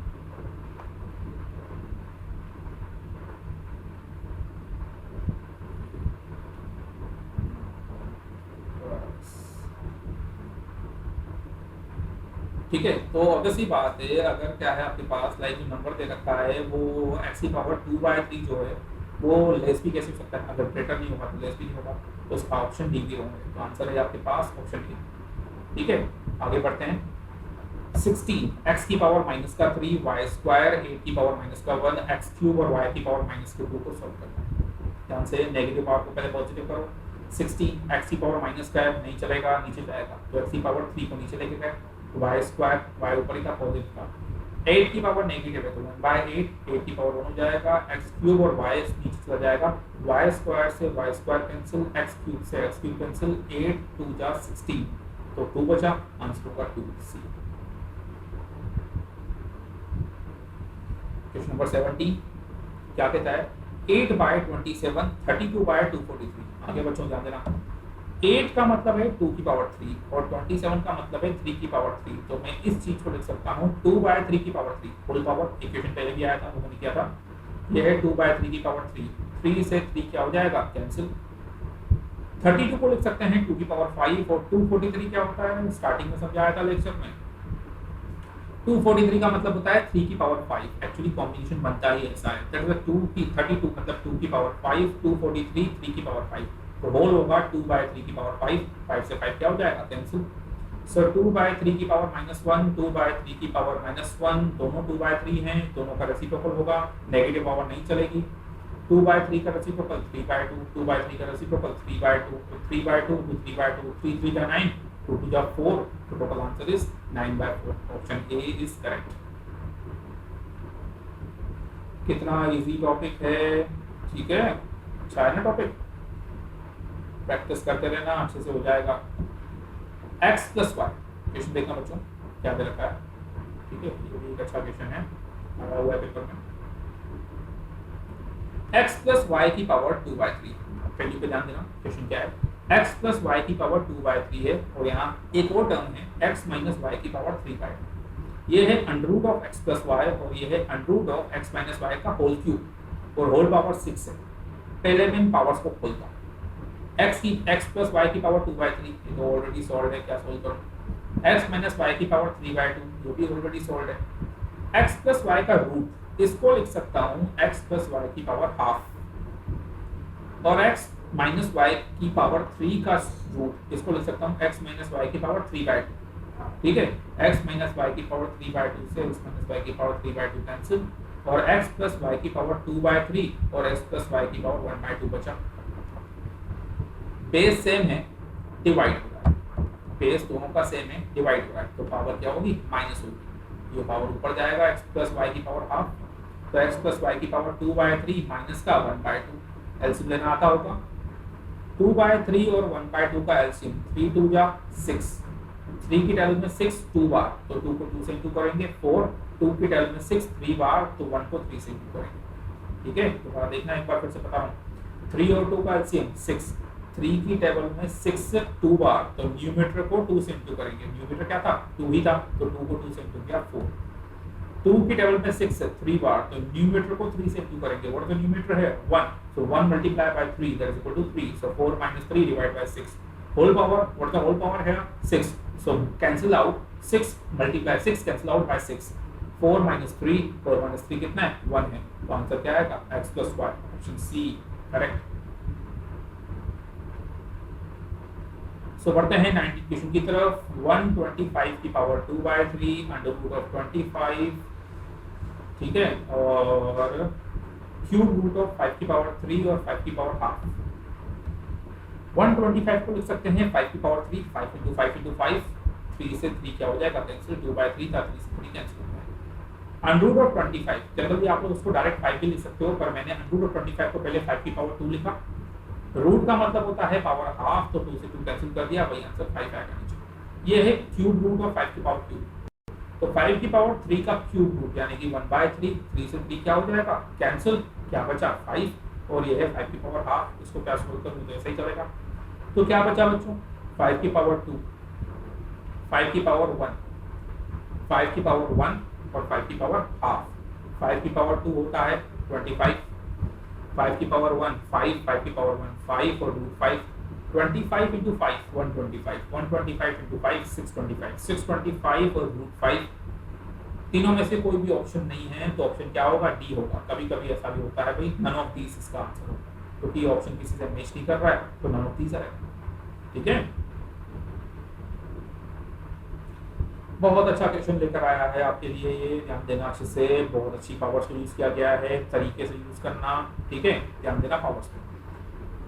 ठीक है, तो ऑब्वियसली बात है, अगर क्या है आपके पास लाइक जो नंबर दे रखा है वो x की पावर 2/3 जो है वो लेस भी कैसे हो सकता है, अगर ग्रेटर नहीं होगा तो लेस भी नहीं होगा, तो उसका ऑप्शन डी भी होंगे, तो आंसर है आपके पास ऑप्शन डी। ठीक है, आगे बढ़ते हैं। 16 x की पावर माइनस का 3, y स्क्वायर 8 की पावर माइनस का 1, x क्यूब और y की पावर माइनस के 2 को सॉल्व करना है। ध्यान से नेगेटिव पावर को पहले पॉजिटिव करो, 16 x की पावर माइनस का है, नहीं चलेगा, नीचे जाएगा, तो x की पावर 3 को नीचे लेके गए, y स्क्वायर y ऊपर ही था पॉजिटिव था, 8 की पावर नेगेटिव है तो 1/8, 8 की पावर 1 हो जाएगा, x क्यूब और y नीचे चला जाएगा, y स्क्वायर से y square cancel, x cube से x क्यूब कैंसिल, 8 2 जा 16, तो 2 बचा, आंसर होगा 2C। क्वेश्चन नंबर 17 क्या कहता है, 8/27 32/243। आगे बच्चों ध्यान देना, 8 का मतलब है 2 की पावर 3 और 27 का मतलब है 3 की पावर 3, तो मैं इस चीज को लिख सकता हूँ 2/3 की पावर 3 होल पावर, इक्वेशन पहले भी आया था वो मैंने किया था, ये है 2/3 की पावर 3, 3 से 3 क्या हो जाएगा कैंसिल, 32 को लिख सकते हैं 2 की पावर 5 और 243 क्या होता है, स्टार्टिंग में समझाया था लेक्चर में, 243 का मतलब होता है 3 की पावर 5, एक्चुअली कॉम्बिनेशन बनता ही ऐसा है, दैट इज 2 की 32 मतलब 2 की पावर 5, 243 3 की पावर 5, तो होल होगा 2/3 की पावर 5, 5 से 5 क्या हो जाएगा कैंसिल, सो 2/3 की पावर -1, 2/3 की पावर -1, दोनों 2/3 हैं, दोनों का रेसिप्रोकल होगा, नेगेटिव पावर नहीं चलेगी, 2/3 का रेसिप्रोकल 3/2, 2/3 का रेसिप्रोकल 3/2, तो 3/2 to 3/2, 3 3 जा 9, 2 2 जा 4, तो total answer is 9/4, option A is correct. कितना इजी टॉपिक है, ठीक है, अच्छा है ना टॉपिक, प्रैक्टिस करते रहना, अच्छे से हो जाएगा। x + y क्वेश्चन देखना बच्चों क्या दे रखा है, ठीक है, ये भी एक अच्छा क्वेश्चन है, आया हुआ है पेपर में। x + y की पावर 2/3, वैल्यू पे ध्यान देना, क्वेश्चन क्या है, x + y की पावर 2/3 है और यहाँ एक और टर्म है x - y की पावर 3/2, ये है under root of x plus y और ये है under root of x minus y का होल क्यूब और होल पावर 6 है। पहले मैं इन पावर्स को खोलता हूँ। एक्स प्लस वाई की पावर 2/3 ये तो ऑलरेडी सॉल्व है, क्या सोल्व करूँ। एक्स माइनस वाई की पावर 3/2 जो भी ऑलरेडी सॉल्व है। एक्स प्लस वाई का रूट इसको लिख सकता हूँ एक्स प्लस वाई की पावर हाफ और एक्स माइनस वाई की पावर 3 का रूट इसको लिख सकता हूँ एक्स माइनस वाई की पावर 3/2। ठीक है, x माइनस वाई की पावर 3/2 से x माइनस वाई की पावर 3/2 कैंसिल और x प्लस वाई की पावर 2/3 और x प्लस वाई की पावर 1/2 बचा। बेस सेम है, डिवाइड हो रहा है, बेस दोनों का सेम है, डिवाइड हो रहा है, तो पावर क्या होगी, माइनस होगी। ये पावर ऊपर जाएगा x प्लस वाई की पावर हाफ, तो x प्लस वाई की पावर 2/3 माइनस का 1/2। एलसीएम लेना आता होगा, 2/3 और 1/2 का एलसीएम 3 2 जा 6, 3 की टैल में 6 2 बार, तो 2 को 2 से इंटू करेंगे 4, 2 की टैल में 6 3 बार, तो 1 को 3 से इंटू करेंगे। ठीक है, दोबारा देखना एक बार फिर से बता रहा हूँ। 3 और 2 का एलसीएम 6, 3 की टेबल में 6 2 बार, तो न्यूमरेटर को 2 से इंटू करेंगे। न्यूमरेटर क्या था, 2 ही था, तो 2 को 2 से इंटू किया 4। 2 की टेबल में 6 3 बार, तो न्यूमरेटर को 3 से इंटू करेंगे। व्हाट द न्यूमरेटर है 1, so 1 multiply by 3 that is equal to 3, so 4 - 3 divide by 6। Whole power, what the whole power है 6, so cancel out 6 multiply 6 cancel out by 6, 4 minus 3, 4 minus 3 कितना है 1 है, तो आंसर क्या आएगा x plus y, option C correct. So बढ़ते हैं 90 क्वेश्चन की तरफ। 125 की पावर 2/3 अंडर रूट ऑफ 25, ठीक है, और क्यूब रूट ऑफ 5 की पावर 3 और 5 की पावर हाफ। 125 को लिख सकते हैं 5 की पावर 3, 5 into 5 into 5, 3 से 3 क्या हो जाएगा कैंसिल, 2/3 था, 3 से 3 कैंसिल हो जाएगा। अंडर रूट ऑफ 25 जनरली आप लोग उसको डायरेक्ट 5 भी लिख सकते हो, पर मैंने अंडर रूट ऑफ 25 को पहले 5 की पावर 2 लिखा। रूट का मतलब होता है पावर हाफ, तो 2 से 2 कैंसिल कर दिया, वही आंसर 5 आएगा नीचे। ये है क्यूब रूट ऑफ 5 की पावर क्यूब, तो 5 की पावर 3 का क्यूब रूट यानी कि 1/3, 3 से 3 क्या हो जाएगा कैंसिल, क्या बचा 5, और ये है 5 की पावर हाफ। इसको क्या सोल्व करूँ तो ऐसा ही चलेगा। तो क्या बचा बच्चों, 5 की पावर 2, 5 की पावर 1, 5 की पावर 1 और 5 की पावर हाफ। 5 की पावर 2 होता है 25, 5 की पावर 1 5, 5 की पावर 1 5 और रूट 5, 25 into 5 125, 125 into 5 625, 625 और रूट 5। तीनों में से कोई भी ऑप्शन नहीं है, तो ऑप्शन क्या होगा, डी होगा। कभी कभी ऐसा भी होता है भाई, नन ऑफ दीस इसका आंसर होगा, क्योंकि तो ऑप्शन किसी से मैच नहीं कर रहा है, तो नन ऑफ दीस आएगा। ठीक है, बहुत अच्छा क्वेश्चन लेकर आया है आपके लिए, ये ध्यान देना अच्छे से। बहुत अच्छी पावर्स को यूज किया गया है, तरीके से यूज करना। ठीक है, ध्यान देना पावर्स पे।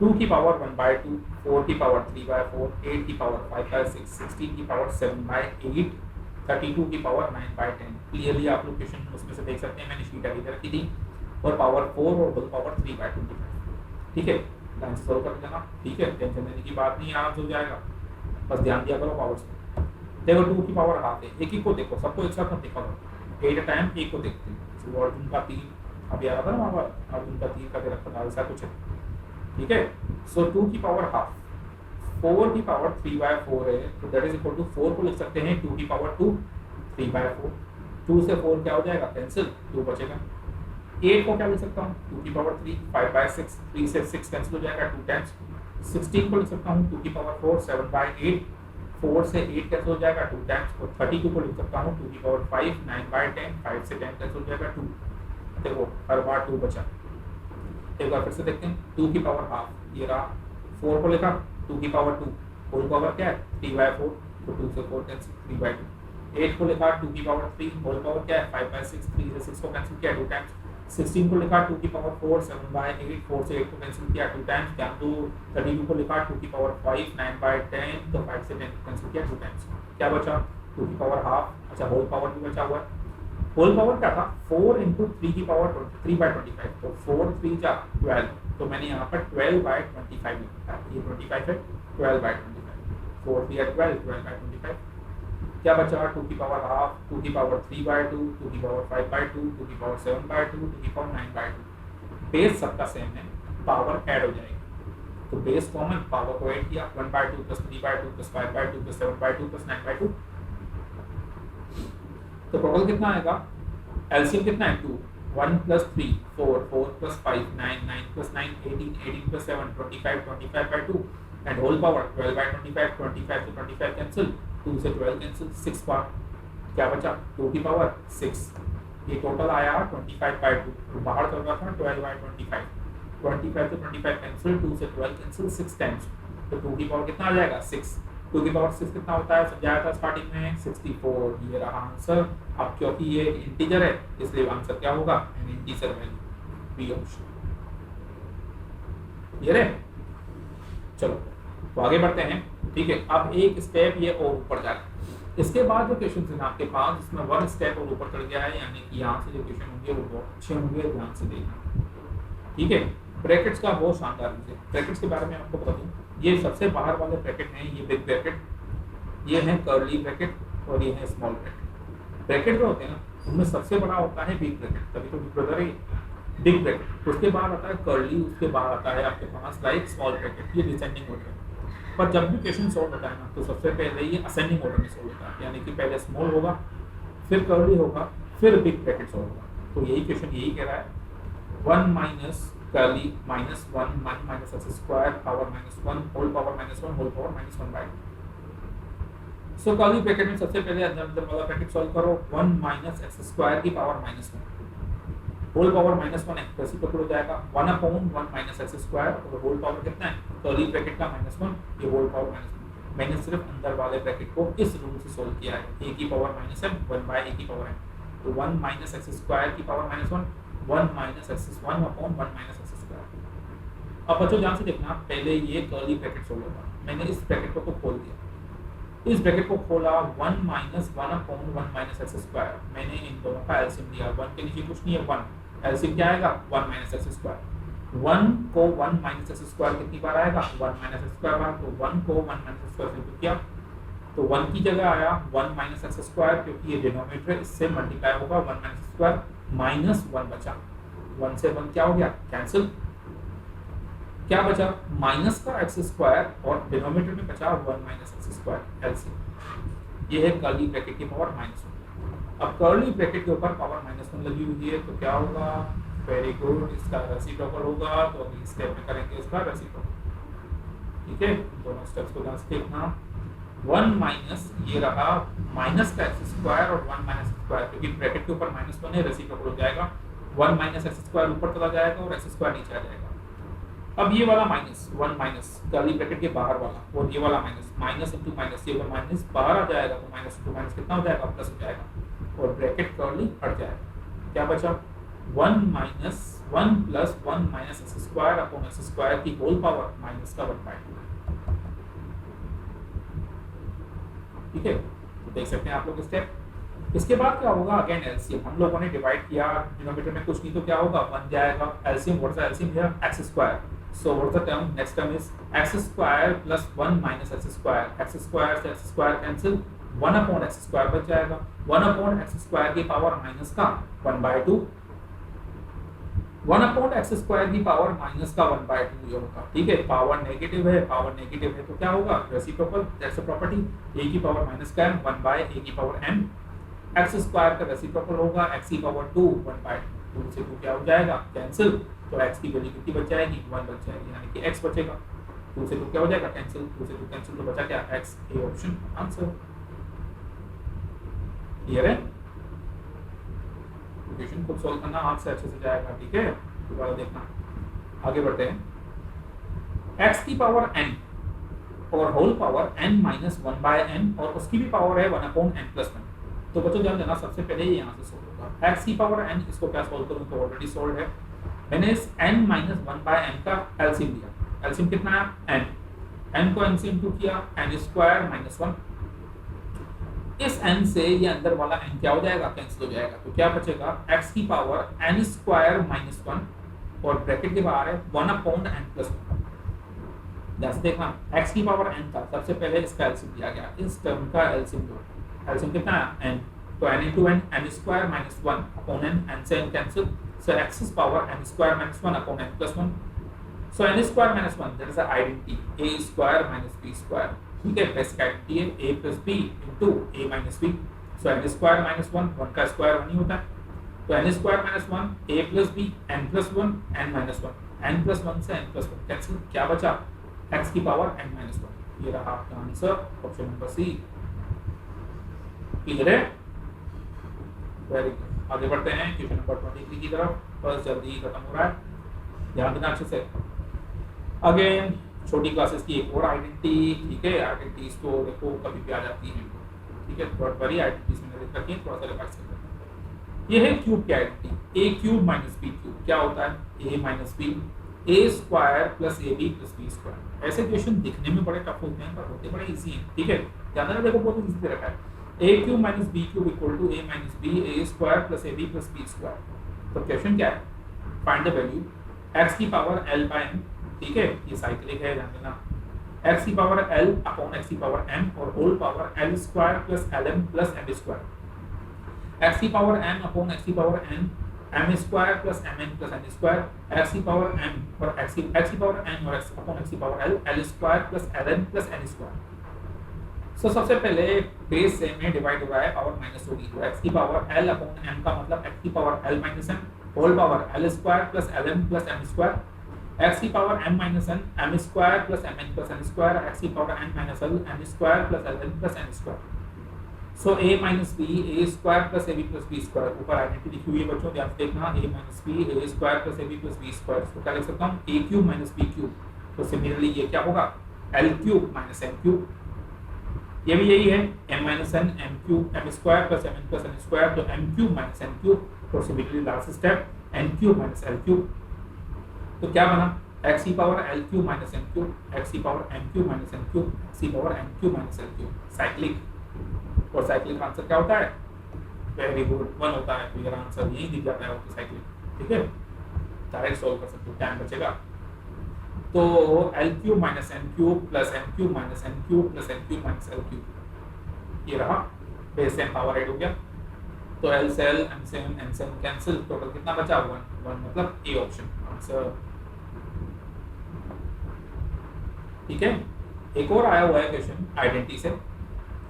2 की पावर 1/2, 4 की पावर 3/4, 8 की पावर 5/6, 16 की पावर 7/8, 32 की पावर 9/10। क्लियरली आप लोग क्वेश्चन उसमें से देख सकते हैं, मैंने शीट आगे रखी थी, और पावर 4 और होल पावर 3/25। ठीक है, लाइन से सॉल्व कर देना। ठीक है, टेंशन लेने की बात नहीं, आराम से हो जाएगा, बस ध्यान दिया करो पावर्स पे। देखो 2 की पावर हाफ है, एक को देखो, सबको एक साथ मत देखा करो, एट टाइम एक को देखते हैं। तो अर्जुन का तीर अभी आ रहा था ना वहाँ पर, अर्जुन का तीर का दे रखा था, ऐसा कुछ है। ठीक है, सो 2 की पावर हाफ, 4 की पावर 3/4 है, तो दैट इज इक्वल टू 4 को लिख सकते हैं 2 की पावर 2 3/4, 2 से 4 क्या हो जाएगा कैंसिल, 2 बचेगा। 8 को क्या लिख सकता हूँ 2 की पावर 3 5/6, 3 से 6 कैंसिल हो जाएगा 2 टाइम्स। 16 को लिख सकता हूँ 2 की पावर 4 7/8, 4 से 8 कैंसिल हो जाएगा 2 टाइम्स। और 32 को लिख सकता हूँ 2 की पावर 5 9/10, 5 से 10 कैंसिल हो जाएगा 2। देखो हर बार 2 बचा। एक बार फिर से देखते हैं, 2 की पावर हाफ ये रहा, 4 को लिखा 2 की पावर 2, होल पावर क्या है 3/4, तो 2 से 4 कैंसिल 3/2। 8 को लिखा 2 की पावर 3, होल पावर क्या है 5/6, 3 से 6 को कैंसिल किया 2 टाइम्स। 16 को लिखा 2 की पावर 4 7/8, 4 से 8 को कैंसिल किया 2 टाइम्स। ध्यान दो 32 को लिखा 2 की पावर 5 9/10, तो 5 से 10 कैंसिल किया 2 टाइम्स। क्या बचा 2 की पावर हाफ। अच्छा, होल पावर भी बचा हुआ है। होल पावर क्या था 4 into 3 की पावर 3/25, तो 4 3 जा 12, तो मैंने यहाँ पर 12/25 लिखा है, ये 25 है 12/25, 4 3 12 12/25। क्या बचा 2 की पावर हाफ, 2 की पावर 3/2, 2 की पावर 5/2, 2 की पावर 7/2, 2 की पावर 9/2। बेस सबका सेम है, पावर ऐड हो जाएगी, तो बेस कॉमन, पावर को ऐड किया 1/2 + 3/2 + 5/2 + 7/2 + 9/2। तो टोटल कितना आएगा, एलसीएम कितना है 2, 1 + 3 4, 4 + 5 9, 9 + 9 18, 18 + 7 25, 25/2 एंड होल पावर 12/25, 25 से 25 कैंसिल, 2 से 12 कैंसिल, 6 बार क्या बचा 2 की पावर 6। ये टोटल आया 25/2, बाहर चल रहा था 12/25, 25 से 25 कैंसिल, 2 से 12 कैंसिल, 6 टाइम्स, तो 2 की पावर कितना आ जाएगा 6। 2 की पावर 6 कितना होता है, समझाया था स्टार्टिंग में 64। ये रहा आंसर। अब क्योंकि ये एक इंटीजर है इसलिए आंसर क्या होगा, an integer value, B option. ये रे चलो तो आगे बढ़ते हैं। ठीक है, अब एक स्टेप ये और ऊपर जा रहा है। इसके बाद जो क्वेश्चन है आपके पास इसमें 1 स्टेप और ऊपर चढ़ गया है, यानी कि यहाँ से जो क्वेश्चन होंगे वो बहुत अच्छे होंगे, ध्यान से देखना। ठीक है, ब्रैकेट्स का बहुत शानदार चीज़ है। ब्रैकेट्स के बारे में आपको बता दूं, ये सबसे बाहर वाले ब्रैकेट हैं, ये बिग ब्रैकेट, ये है कर्ली ब्रैकेट और ये है स्मॉल ब्रैकेट। ब्रैकेट जो होते हैं ना उनमें सबसे बड़ा होता है बिग ब्रैकेट, तभी तो बिग ब्रदर है बिग ब्रैकेट। उसके बाद आता है कर्ली, उसके बाद आता है आपके पास लाइक स्मॉल ब्रैकेट, ये डिसेंडिंग ऑर्डर है। पर जब भी क्वेश्चन सॉल्व होता है ना तो सबसे पहले ये असेंडिंग ऑर्डर में सॉल्व होता है, यानी कि पहले स्मॉल होगा, फिर कर्ली होगा, फिर बिग ब्रैकेट सॉल्व होगा। तो यही क्वेश्चन यही कह रहा है 1 minus curly minus 1 minus x square power -1 whole power -1 whole power -1/2। So curly bracket में सबसे पहले अंदर वाला ब्रैकेट सॉल्व करो, 1 माइनस एक्स स्क्वायर की पावर -1 होल पावर -1 रेसिप्रोकल हो जाएगा 1/1 माइनस एक्स स्क्वायर और होल पावर कितना है कर्ली ब्रैकेट का -1, ये होल पावर -1। मैंने सिर्फ अंदर वाले ब्रैकेट को इस रूल से सोल्व किया है, a की पावर -m 1/a की पावर m। तो 1 माइनस एक्स स्क्वायर की power -1 1 minus x 1/1 minus x square. अब बच्चों ध्यान से देखना, पहले ये कर्ली ब्रैकेट सोल्व होगा, मैंने इस ब्रैकेट को तो खोल दिया, इस ब्रैकेट को खोला 1 माइनस 1/1 माइनस एक्स स्क्वायर, मैंने इन दोनों का एलसीएम लिया, 1 के नीचे कुछ नहीं है 1, एलसीएम क्या आएगा 1 माइनस एक्स स्क्वायर। 1 को 1 माइनस एक्स स्क्वायर कितनी बार आएगा 1 माइनस एक्स स्क्वायर बार, तो 1 को 1 माइनस एक्स स्क्वायर से किया तो 1 की जगह आया 1 माइनस एक्स स्क्वायर, क्योंकि ये डिनोमिनेटर इससे मल्टीप्लाई होगा 1 माइनस स्क्वायर माइनस 1 बचा, 1 से 1 क्या हो गया कैंसिल, क्या बचा माइनस का एक्स स्क्वायर और डिनोमिनेटर में बचा 1 माइनस एक्स स्क्वायर एलसीएम। ये है कर्ली ब्रैकेट की पावर -1। अब कर्ली ब्रैकेट के ऊपर पावर -1 लगी हुई है तो क्या होगा, वेरी गुड, इसका रेसिप्रोकल होगा, तो अगले स्टेप में करेंगे इसका रेसिप्रोकल। ठीक है, दोनों स्टेप्स को ध्यान से देखना। 1 माइनस ये रहा माइनस का एक्स स्क्वायर और 1 माइनस स्क्वायर, क्योंकि ब्रैकेट के ऊपर -1 है, रेसिप्रोकल हो जाएगा 1 माइनस एक्स स्क्वायर ऊपर चला जाएगा और एक्स स्क्वायर नीचे आ जाएगा। अब ये वाला -1 माइनस कर्ली ब्रैकेट के बाहर वाला और ये वाला माइनस इंटू माइनस, ये वाला माइनस बाहर आ जाएगा तो माइनस इंटू माइनस कितना हो जाएगा प्लस हो जाएगा और ब्रैकेट कर्ली हट जाएगा। क्या बचा 1 minus 1 plus 1 minus x square upon x square की होल पावर माइनस का 1/2। ठीक है, तो देख सकते हैं आप लोग स्टेप। इसके बाद क्या होगा, अगेन एलसीएम, हम लोगों ने डिवाइड किया, डिनोमिनेटर में कुछ नहीं तो क्या होगा 1 जाएगा, LCM what is LCM here x square, so what's the term, next term is x square plus 1 minus x square, x square से x square cancel, 1 upon x square बच जाएगा, 1 upon x square की पावर माइनस का 1/2, 1 upon x square की पावर माइनस का 1/2 ये होगा। ठीक है, पावर नेगेटिव है तो क्या होगा reciprocal, that's a property, a की पावर माइनस का m 1/a की पावर m, x स्क्वायर का रेसिप्रोकल होगा x की पावर 2 1/2, 2 से 2 क्या हो जाएगा कैंसिल, तो x की वैल्यू कितनी बच जाएगी 1 बच जाएगी, यानी कि x बचेगा, 2 से 2 क्या हो जाएगा कैंसिल, 2 से 2 कैंसिल तो बचा क्या x, A option answer. Clear है, क्वेश्चन खुद सॉल्व करना, हाथ से अच्छे से जाएगा। ठीक है, दोबारा देखना, आगे बढ़ते हैं। x की पावर n और whole power n minus 1/n और उसकी भी पावर है 1/n+1। तो बच्चों ध्यान देना, सबसे पहले ये यहाँ से सोल्व होगा x की पावर n, इसको क्या सोल्व करूँ तो ऑलरेडी सोल्व है, मैंने इस n माइनस 1/n का एलसीएम लिया, एलसीएम कितना है n को n से इंटू किया n स्क्वायर माइनस 1, इस n से ये अंदर वाला n क्या हो जाएगा कैंसिल हो जाएगा, तो क्या बचेगा x की पावर n स्क्वायर माइनस 1 और ब्रैकेट के बाहर है 1/n+1। ध्यान से देखना, x की पावर n था, सबसे पहले इसका एलसीएम लिया गया, इस टर्म का एलसीएम लो, एलसीएम कितना है n, तो n into n, n square minus 1 upon n से n cancel, so x is power n square minus 1 upon n+1, so n square minus 1, that is the identity, a square minus b square, ठीक है, बेसिक आइडेंटिटी है a plus b into a minus b, so n square minus one, one का स्क्वायर वन ही होता है, तो n square minus one a plus b n plus one n minus one, n plus one से एन प्लस वन कैंसिल, क्या बचा एक्स की पावर एन माइनस वन। ये रहा आपका answer option number C. Clear है? Very good. आगे बढ़ते हैं क्वेश्चन नंबर 23 की तरफ। बस जल्दी खत्म हो रहा है, ध्यान देना अच्छे से। अगेन छोटी क्लासेस की एक और आइडेंटिटी, ठीक है, आइडेंटिटीज तो देखो कभी भी आ जाती हैं, ठीक है, डोंट वरी, आइडेंटिटीज मैंने लिख रखी है, थोड़ा सा रिवाइज कर लेते हैं। ये है क्यूब की identity, a cube minus b cube, क्या होता है a minus b, a square plus a b plus b square. ऐसे क्वेश्चन दिखने में बड़े टफ होते हैं पर होते बड़े इजी हैं, ठीक है, ध्यान देना, देखो बहुत इजी दे रखा है, a cube minus b cube equal to a minus b a square plus a b plus b square. तो क्वेश्चन क्या है, फाइंड द वैल्यू एक्स की पावर एल बाय एम, ठीक है, ये साइक्लिक है, ध्यान देना, एक्स की पावर एल अपॉन एक्स की पावर एम और whole power l square plus l m plus m square, x की पावर एम अपॉन एक्स की power N m square plus m n plus n square, x की पावर एम और एक्स की पावर एन और एक्स अपॉन एक्स की power l l square plus l n plus n square. So सबसे पहले बेस से में डिवाइड हो रहा है, पावर माइनस होगी, तो एक्स की पावर एल अपॉन एम का मतलब एक्स की power l minus m whole power l square plus l m plus m square, x की power m minus n m square plus m n plus n square, x की power n minus l m square plus l n plus n square. So a minus b a square plus a b plus b square, ऊपर आइडेंटिटी लिखी हुई है बच्चों, ध्यान से देखना, a minus b a square plus a b plus b square, तो क्या लिख सकता हूँ a cube minus b cube, तो सिमिलरली ये क्या होगा l cube minus m cube, ये भी यही है m minus n m cube m square plus m n plus n square, तो m cube minus N cube, तो similarly last step n cube minus L cube, तो क्या बना एक्स की power l cube minus m cube, x की power m cube minus N cube, x की power m cube minus L cube, cyclic, और साइक्लिक का आंसर क्या होता है, वेरी गुड, वन होता है, तो ये आंसर यही दिख जाता है आपको साइक्लिक, ठीक है, डायरेक्ट सॉल्व कर सकते हो, टाइम बचेगा। तो L cube minus N cube plus M cube minus N cube plus N cube minus L cube, ये रहा बेस से पावर ऐड हो गया, तो एल से एल एम से एम कैंसिल, टोटल कितना बचा वन, वन मतलब ए ऑप्शन आंसर, ठीक है। एक और आया हुआ है क्वेश्चन आइडेंटिटी से,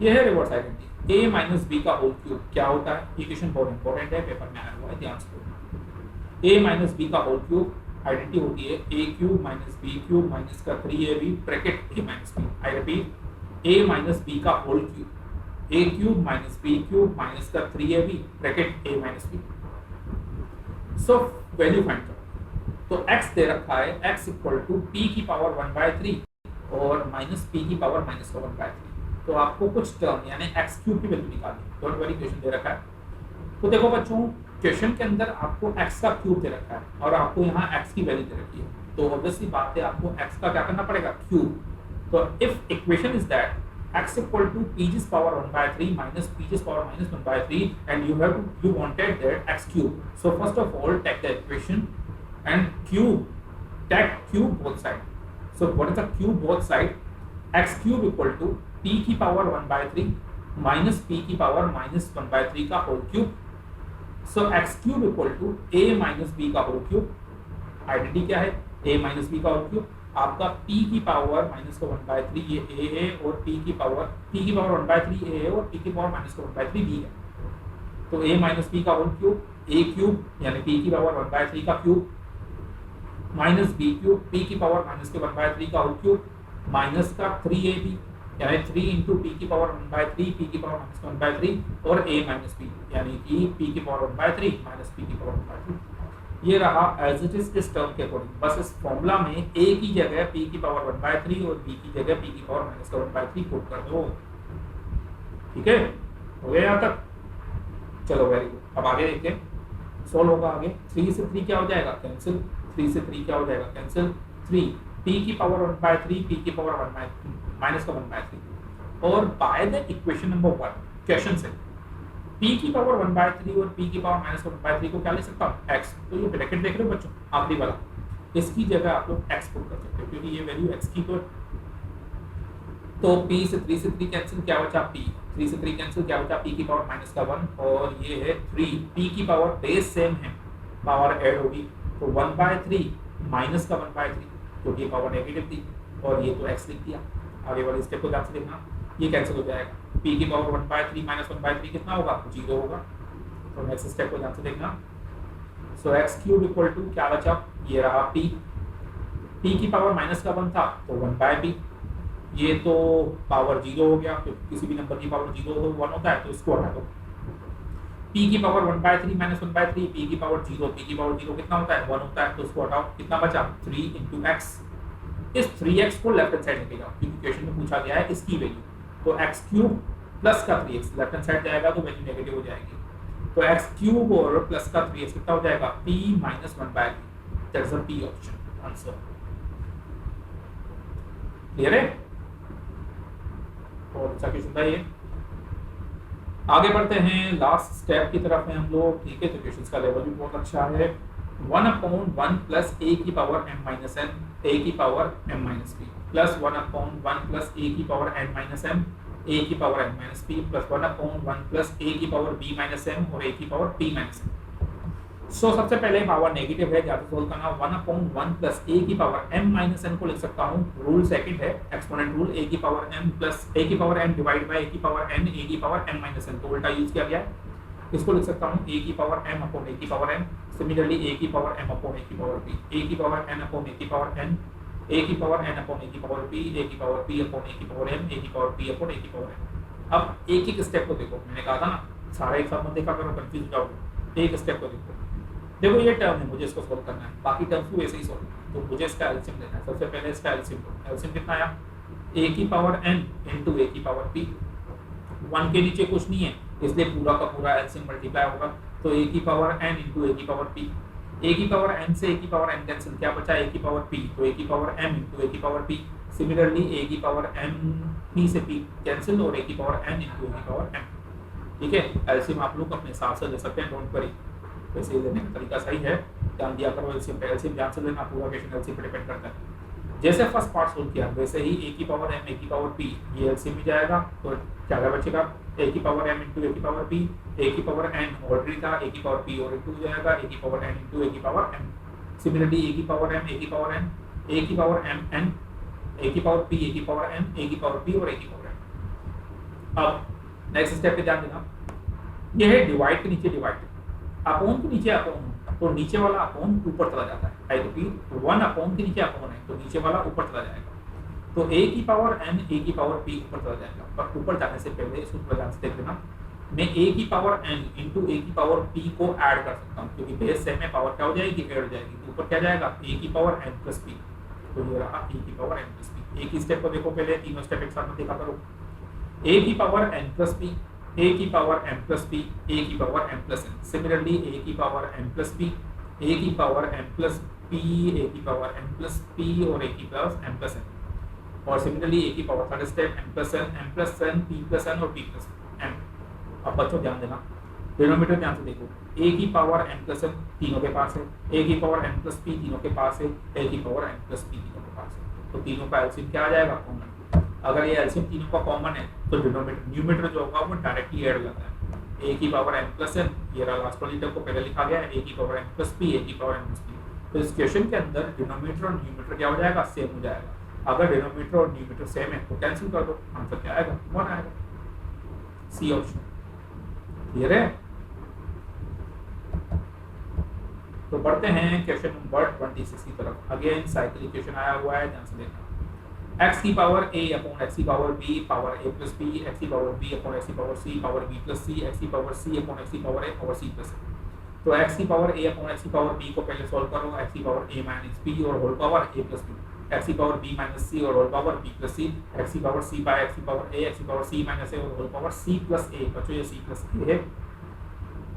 ये है रिवर्स आइडेंटिटी, ए माइनस बी का होल क्यूब, क्या होता है, ये क्वेश्चन बहुत इंपॉर्टेंट है, पेपर में आया हुआ है, ध्यान से। ए माइनस बी का होल क्यूब आइडेंटिटी होती है a cube minus b cube minus का 3ab bracket a minus b, I repeat a minus b का whole cube, a cube minus b cube minus का 3ab bracket a minus b. So value find करो, तो x दे रखा है x इक्वल टू पी की पावर 1/3 और माइनस पी की पावर माइनस का 1/3, तो आपको कुछ टर्म यानी x क्यूब की वैल्यू निकालनी है, डोंट वरी क्वेश्चन दे रखा है। तो देखो बच्चों क्वेश्चन के अंदर आपको x का क्यूब दे रखा है और आपको यहाँ x की वैल्यू दे रखी है, तो ऑब्वियसली बात है आपको x का क्या करना पड़ेगा क्यूब। तो if equation is that x equal to p's power 1/3 minus p's power minus 1/3 and you wanted that x cube, so first of all take the equation and cube both side, so what is the cube both side, x cube equal to p की power 1/3 minus p की power minus 1/3 का whole cube, so x cube equal to a minus b का whole cube, आइडेंटिटी क्या है a minus b का whole cube, आपका p की पावर माइनस का 1/3 ये a है और p की पावर 1/3 a है और p की पावर माइनस का 1/3 b है, तो a माइनस b का होल क्यूब, a क्यूब यानी p की पावर 1/3 का cube minus b cube p की पावर माइनस के 1/3 का होल क्यूब माइनस का 3ab यानी 3 इंटू p की पावर 1/3 p की पावर माइनस का 1/3 और a माइनस b यानी कि p की पावर 1/3 माइनस p की पावर 1/3। ये रहा एज इट इज इस टर्म के अकॉर्डिंग, बस इस फॉर्मूला में a की जगह p की पावर 1/3 और b की जगह p की पावर माइनस का 1/3 पुट कर दो, ठीक है, हो गया यहाँ तक, चलो वेरी गुड। अब आगे देखते हैं सॉल्व होगा आगे, 3 से 3 क्या हो जाएगा कैंसिल, 3 से 3 क्या हो जाएगा कैंसिल, 3 p की पावर 1/3 p की पावर 1 माइनस का 1/3 और by the equation number 1 question से p की पावर 1/3 और p की पावर माइनस का 1/3 को क्या ले सकता हूँ x, तो ये ब्रैकेट देख रहे हो बच्चों आखिरी वाला, इसकी जगह आप लोग x पुट कर सकते हो क्योंकि ये वैल्यू x की, तो p से 3 से 3 कैंसिल, क्या बचा p, 3 से 3 कैंसिल, क्या बचा p की पावर माइनस का 1 और ये है 3, p की पावर बेस सेम है, पावर ऐड होगी तो 1/3 माइनस का 1/3 क्योंकि पावर नेगेटिव थी और ये तो x लिख दिया, आगे वाले स्टेप को ध्यान से देखना, ये कैंसिल हो जाएगा p की पावर 1/3 माइनस 1/3 कितना होगा, 0 होगा। तो नेक्स्ट स्टेप को ध्यान से देखना। सो एक्स क्यूब इक्वल टू क्या बचा, ये रहा p, p की पावर माइनस का 1 था तो 1/p, ये तो पावर 0 हो गया, तो किसी भी नंबर की पावर 0 तो 1 होता है, तो इसको हटा दो। p की पावर 1/3 माइनस 1/3, p की पावर 0, p की पावर 0 कितना होता है, 1 होता है, तो उसको हटाओ, कितना बचा 3 into x। इस 3x को लेफ्ट हैंड साइड लेके जाओ, क्योंकि क्वेश्चन में पूछा गया है इसकी वैल्यू, तो x क्यूब प्लस का 3x लेफ्ट हैंड साइड जाएगा तो वैल्यू नेगेटिव हो जाएगी, तो x क्यूब और प्लस का 3x कितना हो जाएगा, p minus 1/3, that's the p option answer. Clear है? और अच्छा क्वेश्चन था ये। आगे बढ़ते हैं, लास्ट स्टेप की तरफ है हम लोग, ठीक है। तो क्वेश्चंस का लेवल भी बहुत अच्छा है। 1/1 प्लस a की power m minus n, a की power m minus p, plus 1/1 plus a की power n minus m, a की power n minus p, plus 1/1 plus a की पावर b माइनस m और a की पावर p माइनस m। सो सबसे पहले पावर नेगेटिव है, ज़्यादा सोल्व करना। 1/1 प्लस a की पावर m माइनस n को लिख सकता हूँ, रूल सेकंड है एक्सपोनेंट रूल, a की पावर m प्लस a की power m divide by a की पावर n, a की पावर m माइनस n, तो उल्टा यूज किया गया है। इसको लिख सकता हूँ a की पावर m अपॉन a की पावर n, सिमिलरली a की पावर m अपॉन a की पावर p, a की पावर n अपॉन a की पावर n, a की पावर n अपॉन a की पावर p, a की पावर p अपॉन a की पावर m, a की पावर p अपॉन a की पावर n। अब एक एक स्टेप को देखो, मैंने कहा था ना सारा एक साथ मत देखा करो, कंफ्यूज हो जाओगे। एक स्टेप को देखो, ये टर्म है, मुझे इसको सोल्व करना है, बाकी टर्म्स को वैसे ही सोल्व करना है, तो मुझे इसका एलसीएम लेना है। सबसे पहले इसका एलसीएम लो, एलसीएम कितना आया, a की पावर n इंटू a की पावर p, 1 के नीचे कुछ नहीं है इसलिए पूरा का पूरा एलसीएम मल्टीप्लाई होगा, तो a की पावर n इंटू a की पावर p, a की पावर n से a की पावर n कैंसिल, क्या बचा a की पावर p, तो a की पावर m इंटू a की पावर p, सिमिलरली a की पावर m p से p कैंसिल और a की पावर n इंटू a की पावर m, ठीक है। एलसीएम आप लोग अपने हिसाब से ले सकते हैं, डोंट वरी, वैसे ही लेने का तरीका सही है, ध्यान दिया करो। एलसीएम ध्यान से लेना, पूरा क्वेश्चन एलसीएम पे डिपेंड करता है। जैसे फर्स्ट पार्ट सोल्व किया वैसे ही a की पावर m, a की पावर p, ये एलसीएम में जाएगा, तो क्या बचेगा, a की पावर m इंटू a की पावर p, a की पावर n ऑलरेडी था, a की पावर p और इंटू जाएगा, a की पावर n इंटू a की पावर m, सिमिलरली a की पावर m, a की पावर n, a की पावर m n, a की पावर p, a की पावर n, a की पावर p और a की पावर n। अब नेक्स्ट स्टेप पे ध्यान देना, ये है डिवाइड के नीचे डिवाइड, अपोन के नीचे अपोन, तो नीचे वाला अपोन ऊपर चला जाता है, आई रिपीट 1 अपोन के नीचे अपोन है, तो नीचे वाला ऊपर चला जाएगा, तो a की पावर n, a की पावर p ऊपर चला जाएगा। पर ऊपर जाने से पहले इसको थोड़ा ध्यान से देख लेना, मैं a की पावर n इंटू a की पावर p को ऐड कर सकता हूँ, क्योंकि बेस सेम में पावर क्या हो जाएगी, ऐड हो जाएगी, तो ऊपर क्या जाएगा a की पावर n प्लस p, तो ये रहा a की पावर n प्लस p। एक ही स्टेप को देखो, पहले तीनों स्टेप एक साथ में देखा करो, a की power n plus p, a की power m plus p, a की power m plus n, similarly a की power m plus p, a की power m plus p, a की पावर m प्लस p और a की पावर m प्लस n, और सिमिलरली a की power third step m plus n, p plus n और p प्लस n। अब बच्चों ध्यान देना, डिनोमिनेटर ध्यान से देखो, a की पावर m प्लस n तीनों के पास है, a की पावर m प्लस p तीनों के पास है, a की पावर m प्लस p तीनों के पास है, तो तीनों का एलसीएम क्या आ जाएगा, कॉमन। अगर ये एलसीएम तीनों का कॉमन है तो न्यूमरेटर जो होगा वो डायरेक्टली ऐड हो जाता है, a की पावर m प्लस n, ये रहा लास्ट वाली टर्म को पहले लिखा गया है, a की power m plus p, a की पावर m प्लस p, तो इस क्वेश्चन के अंदर डिनोमिनेटर और न्यूमरेटर क्या हो जाएगा, सेम हो जाएगा। अगर डिनोमिनेटर और न्यूमरेटर सेम है तो कैंसिल कर दो, आंसर क्या आएगा, 1 आएगा, सी ऑप्शन। क्लियर है? तो बढ़ते हैं क्वेश्चन नंबर 26 की तरफ। अगेन साइक्लिक इक्वेशन आया हुआ है, ध्यान से देखना, x की पावर a अपॉन x की power b power a plus b, x की पावर b अपॉन x की power c power b plus c, x की पावर c अपॉन x की power a power c plus a। तो x की पावर a अपॉन x की पावर b को पहले सॉल्व करो, x की पावर a माइनस b और whole power a plus b, x की पावर b माइनस c और whole power b plus c, x की पावर c बाय x की पावर a, x की पावर c माइनस a और whole power c plus a। बच्चों ये c प्लस a है,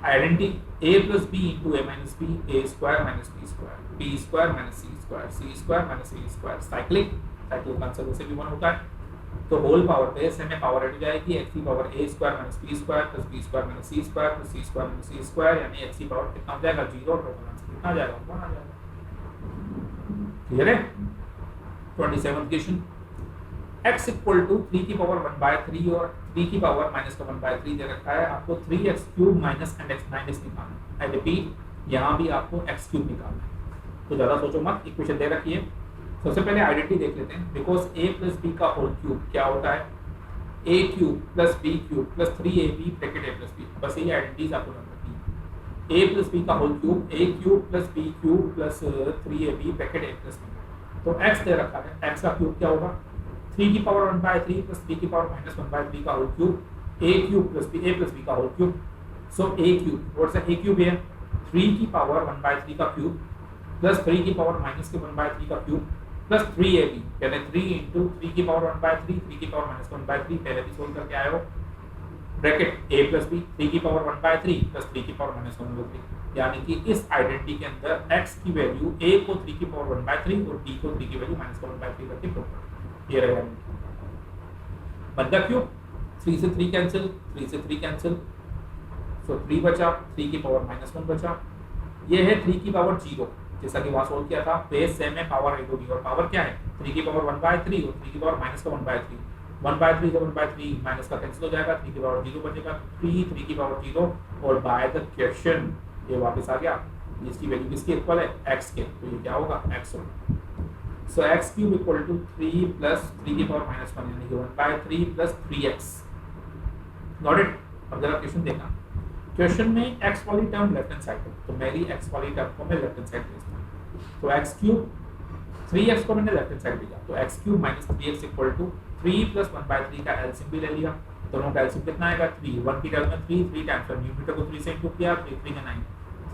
identity a plus b into a minus b, a square minus b square, b square minus c square, c square minus a square, cyclic answer वैसे भी 1 होता है। तो होल पावर बेस में पावर ऐड हो जाएगी, x की power a square minus b square plus b square minus c square plus c square minus c square, यानी x की पावर कितना हो जाएगा, 0, टोटल आंसर कितना आ जाएगा, 1 आ जाएगा। क्लियर है? 27 क्वेश्चन, x इक्वल टू 3 की पावर 1/3 और 3 की पावर माइनस का 1/3 दे रखा है, आपको 3x cube minus and x minus निकालना है। आई रिपीट, यहाँ भी आपको x क्यूब निकालना है, तो ज़्यादा सोचो मत, इक्वेशन दे रखी है। सबसे पहले आइडेंटिटी देख लेते हैं, बिकॉज a प्लस बी का होल क्यूब क्या होता है, a cube plus b cube plus 3ab bracket a plus b, बस यही आइडेंटिटीज आपको नंबर दी। ए प्लस बी का whole cube, a cube plus b cube plus 3ab bracket a plus b. तो x दे रखा है, x का क्यूब क्या होगा 3 की पावर 1/3 प्लस 3 की पावर माइनस 1/3 का whole cube, a cube plus B, A plus b का होल क्यूब। सो ए क्यूब, व्हाट्स ए क्यूब है 3 की पावर 1/3 का क्यूब प्लस 3 की पावर माइनस के 1/3 का क्यूब प्लस 3ab, यानी 3 इंटू 3 की पावर 1/3 3 की पावर माइनस 1/3, पहले भी सोल्व करके आए हो, ब्रैकेट a प्लस बी 3 की पावर 1/3 प्लस 3 की पावर माइनस 1/3, यानी कि इस आइडेंटिटी के अंदर x की वैल्यू a को 3 की पावर 1/3 और b को 3 की वैल्यू माइनस 1/3 करके प्रूव कर, ये रहेगा बनता क्यूब। 3 से 3 कैंसिल, 3 से 3 कैंसिल, सो 3 बचा, 3 की पावर माइनस 1 बचा, ये है 3 की पावर 0, जैसा कि वहां सोल्व किया था, बेस सेम है, पावर ए होगी और पावर क्या है 3 की पावर 1/3 और 3 की पावर माइनस का 1/3, 1/3 से 1/3 माइनस का कैंसिल हो जाएगा, 3 की पावर 0 बचेगा, 3 की पावर 0 और बाय द क्वेश्चन ये वापस आ गया, इसकी वैल्यू किसके इक्वल है x के, तो ये क्या होगा x होगा। So x cube equal to 3 plus 3 की पावर माइनस 1 यानी कि 1/3 प्लस 3x। नॉट इट, अब जरा क्वेश्चन देखना, क्वेश्चन में x वाली टर्म लेफ्ट हैंड साइड है, तो मेरी x वाली टर्म को मैं लेफ्ट हैंड साइड भेजता हूं, तो x क्यूब 3x को मैंने लेफ्ट हैंड साइड भेजा, तो x cube minus 3x equal to 3 plus 1/3 का एलसीएम भी ले लिया, दोनों का एलसीएम कितना आएगा 3, 1 की टर्म में 3 3 टाइम्स, न्यूमरेटर को 3 से इंटू किया, 3 3 का 9,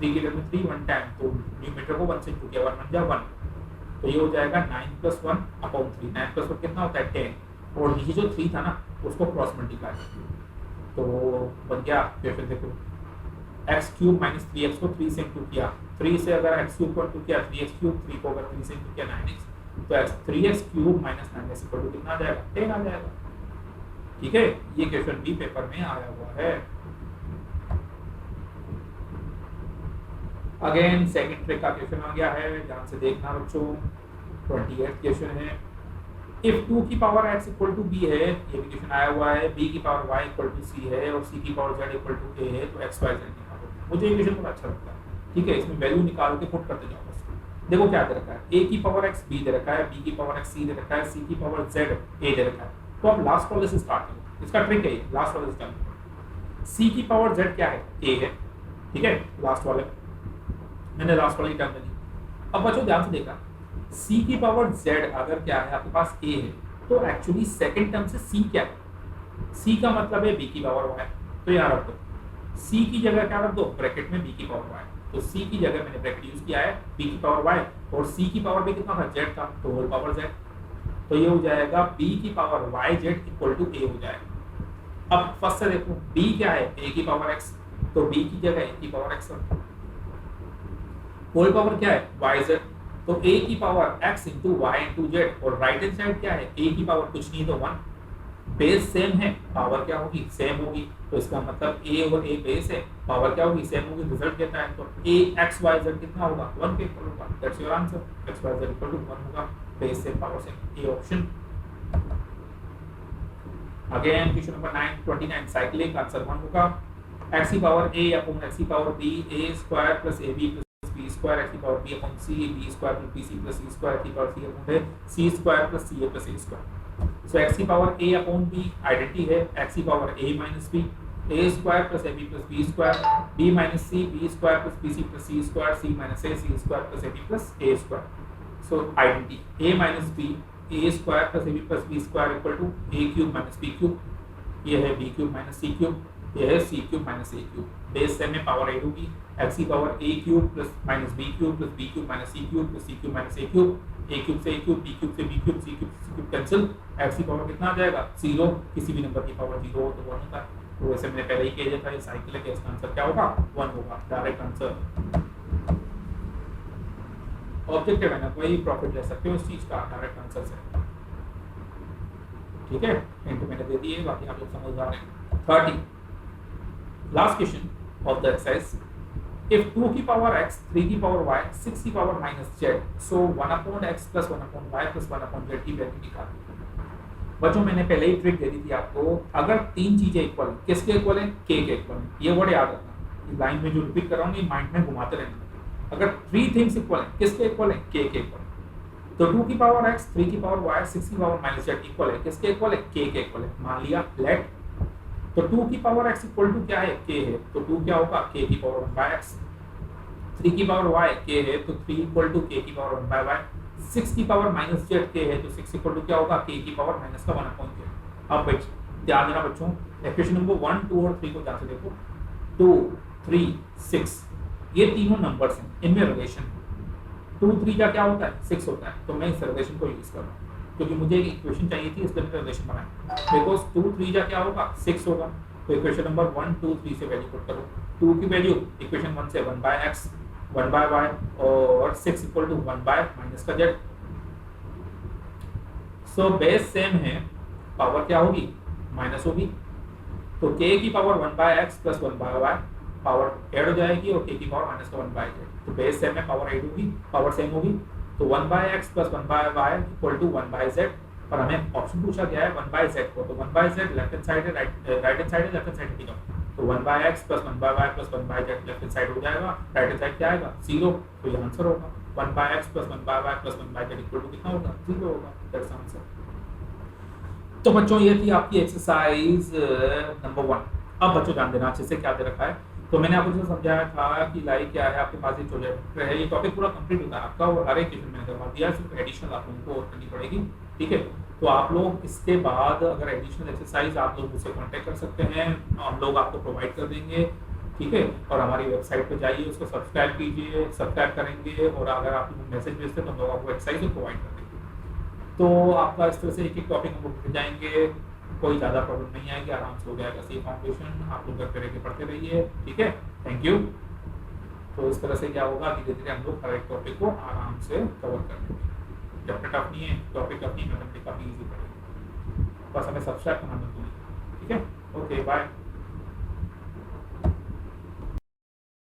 3 की टर्म में 3 1 टाइम, तो न्यूमरेटर को 1 से इंटू किया, 1 1 जा 1, तो ये हो जाएगा 9 + 1 अपॉन 3, 9 + 1 कितना होता है 10, और ये जो 3 था ना उसको क्रॉस मल्टीप्लाई, तो बन गया, फिर देखो x क्यूब माइनस 3x को 3 से इंटू किया, 3 से अगर x क्यूब को इंटू किया 3x क्यूब, 3 को अगर 3 से इंटू किया 9x, तो x 3x cube minus 9x equal to कितना आ जाएगा 10 आ जाएगा। ठीक है, ये क्वेश्चन भी पेपर में आया हुआ है। अगेन सेकंड ट्रिक का क्वेश्चन आ गया है, ध्यान से देखना बच्चों, 28 क्वेश्चन है। इफ 2 की power x equal to b है, ये भी क्वेश्चन आया हुआ है, b की power y equal to c है और c की power z equal to a है, तो x y z निकालो। मुझे ये क्वेश्चन बड़ा अच्छा लगता है, ठीक है, इसमें वैल्यू निकाल के पुट करते जाओ बस। देखो क्या दे रखा है, a की पावर x b दे रखा है, b की पावर x c दे रखा है, c की पावर z a दे रखा है, तो अब लास्ट वाले से स्टार्ट करो, इसका ट्रिक है ये, लास्ट वाले से स्टार्ट करो। c की पावर z क्या है a है, ठीक है, लास्ट वाले मैंने लास्ट वाली टर्म ली। अब बच्चों ध्यान से देखा, c की पावर z अगर क्या है आपके पास a है, तो एक्चुअली सेकंड टर्म से c क्या है, c का मतलब है b की पावर y, तो यहाँ रख दो, c की जगह क्या रख दो ब्रैकेट में b की पावर y, तो c की जगह मैंने ब्रैकेट यूज किया है b की पावर y, और c की पावर भी कितना था z था, तो होल पावर z, तो ये हो जाएगा b की power yz equal to a हो जाएगा। अब फर्स्ट से देखो b क्या है a की पावर x, तो b की जगह a की पावर x, होल पावर क्या है yz, तो a की power x into y into z, और राइट हैंड साइड क्या है a की पावर कुछ नहीं तो 1, बेस सेम है, पावर क्या होगी सेम होगी, तो इसका मतलब a और a बेस है, पावर क्या होगी सेम होगी, रिजल्ट देता है, तो a x y z कितना होगा 1 के इक्वल होगा, that's your answer, x y z equal to 1 होगा, base same power same, a option. Again question number 29 cyclic, answer 1 होगा, x की पावर a अपॉन x की power b a square plus ab plus b square x की power b upon c b square plus bc plus c square x की power c upon c square plus ca plus a square. So x की power a upon b identity है x की power a minus b, a square plus ab plus b square, b minus c b square plus bc plus c square, c minus a c square plus ab plus a square. So identity a minus b a square plus ab plus b square equal to a cube minus b cube, ये है b cube minus c cube, ये है c cube minus a cube, base same में पावर a होगी, x की power a cube plus minus b cube plus b cube minus c cube plus c cube minus a cube, a cube से a क्यूब, b क्यूब से b क्यूब, c क्यूब से c क्यूब कैंसिल, x की पावर कितना आ जाएगा 0, किसी भी नंबर की पावर 0 हो तो 1 होता है, तो वैसे मैंने पहले ही कह दिया था ये साइकिल है, इसका आंसर क्या होगा 1 होगा, डायरेक्ट आंसर। ऑब्जेक्टिव है ना, कोई प्रॉफिट ले सकते हो इस चीज का डायरेक्ट आंसर से, ठीक है, हिंट मैंने दे दिए, बाकी आप लोग समझ आ रहे हैं। 30 last question of the exercise, if 2 की पावर x 3 की पावर y 6 की पावर माइनस z, सो 1 upon x plus 1 upon y plus 1 upon z की वैल्यू निकालनी। बच्चों मैंने पहले ही ट्रिक दे दी थी आपको, अगर तीन चीजें इक्वल किसके इक्वल है k के इक्वल है, ये वर्ड याद रखना, इस लाइन में जो रिपीट कर रहा हूँ माइंड में घुमाते रहना। अगर 3 थिंग्स इक्वल है किसके इक्वल है k के इक्वल, तो 2 की पावर x, 3 की पावर y, 6 की पावर माइनस z इक्वल है किसके इक्वल है? k के इक्वल है। मान लिया लेट, तो 2 की पावर x इक्वल टू क्या है? k है, तो 2 क्या होगा? k की पावर 1 बाय x। 3 की पावर y k है, तो 3 इक्वल टू k की पावर 1 बाय y। 6 की पावर माइनस z k है, तो 6 इक्वल टू क्या होगा? k की पावर माइनस का 1/k। अब ध्यान देना बच्चों, इक्वेशन नंबर 1, 2 और 3 को ध्यान से देखो। 2, 3, 6 ये तीनों नंबर्स हैं, इनमें रिलेशन 2, 3 का क्या होता है? 6 होता है। तो मैं इस रिलेशन को यूज कर रहा हूँ क्योंकि मुझे एक इक्वेशन चाहिए थी, इसलिए मैंने रिलेशन बनाया। बिकॉज 2, 3 का क्या होगा? 6 होगा। तो इक्वेशन नंबर 1, 2, 3 से वैल्यू पुट करो। 2 की वैल्यू इक्वेशन 1 से 1 बाय x, 1 बाय y, और 6 इक्वल टू 1 बाय माइनस का z। सो बेस सेम है, पावर क्या होगी? माइनस होगी। तो k की power 1 by x plus 1 by y, power add हो जाएगी और k की पावर माइनस का 1 बाय z। तो बेस सेम है, पावर ऐड होगी, पावर सेम होगी। तो 1 by x plus 1 by y equal to 1 by z। और हमें ऑप्शन पूछा गया है 1 बाय z को, तो 1 by z left hand side है, राइट हैंड साइड है, लेफ्ट हैंड साइड हटी जाओ। तो 1 by x plus 1 by y plus 1 by z left hand side हो जाएगा, राइट हैंड साइड क्या आएगा? 0। तो ये आंसर होगा। 1 by x plus 1 by y plus 1 by z equal to कितना होगा? 0 होगा। That's answer. तो बच्चों ये थी आपकी एक्सरसाइज नंबर 1। अब बच्चों ध्यान देना अच्छे से क्या दे रखा है। तो मैंने आपको जो समझाया था कि लाइक क्या है, आपके पास एक प्रोजेक्ट है, ये टॉपिक पूरा कंप्लीट होता है आपका और हर एक क्वेश्चन मैंने करवा दिया, सिर्फ एडिशनल आप लोगों को और करनी पड़ेगी। ठीक है, तो आप लोग इसके बाद अगर एडिशनल एक्सरसाइज आप लोग मुझसे कांटेक्ट कर सकते हैं, हम लोग आपको प्रोवाइड कर देंगे। ठीक है, और हमारी वेबसाइट पर जाइए, उसको सब्सक्राइब कीजिए, सब्सक्राइब करेंगे, और अगर आप लोग मैसेज भेजते हैं तो हम लोग आपको एक्सरसाइज प्रोवाइड कर देंगे। तो आपका इस तरह से एक एक टॉपिक हम लोग जाएंगे, कोई ज़्यादा प्रॉब्लम नहीं आएगी, आराम से हो जाएगा। सी फाउंडेशन आप लोग करते रहिए, पढ़ते रहिए। ठीक है, थैंक यू। तो इस तरह से क्या होगा, धीरे धीरे हम लोग हर एक टॉपिक को आराम से कवर कर लेंगे। चैप्टर टफ नहीं है, टॉपिक टफ नहीं है, मैथमेटिक्स काफ़ी ईजी पड़ेगी। बस हमें सब्सक्राइब करना मत भूलिए। ठीक है, ओके बाय।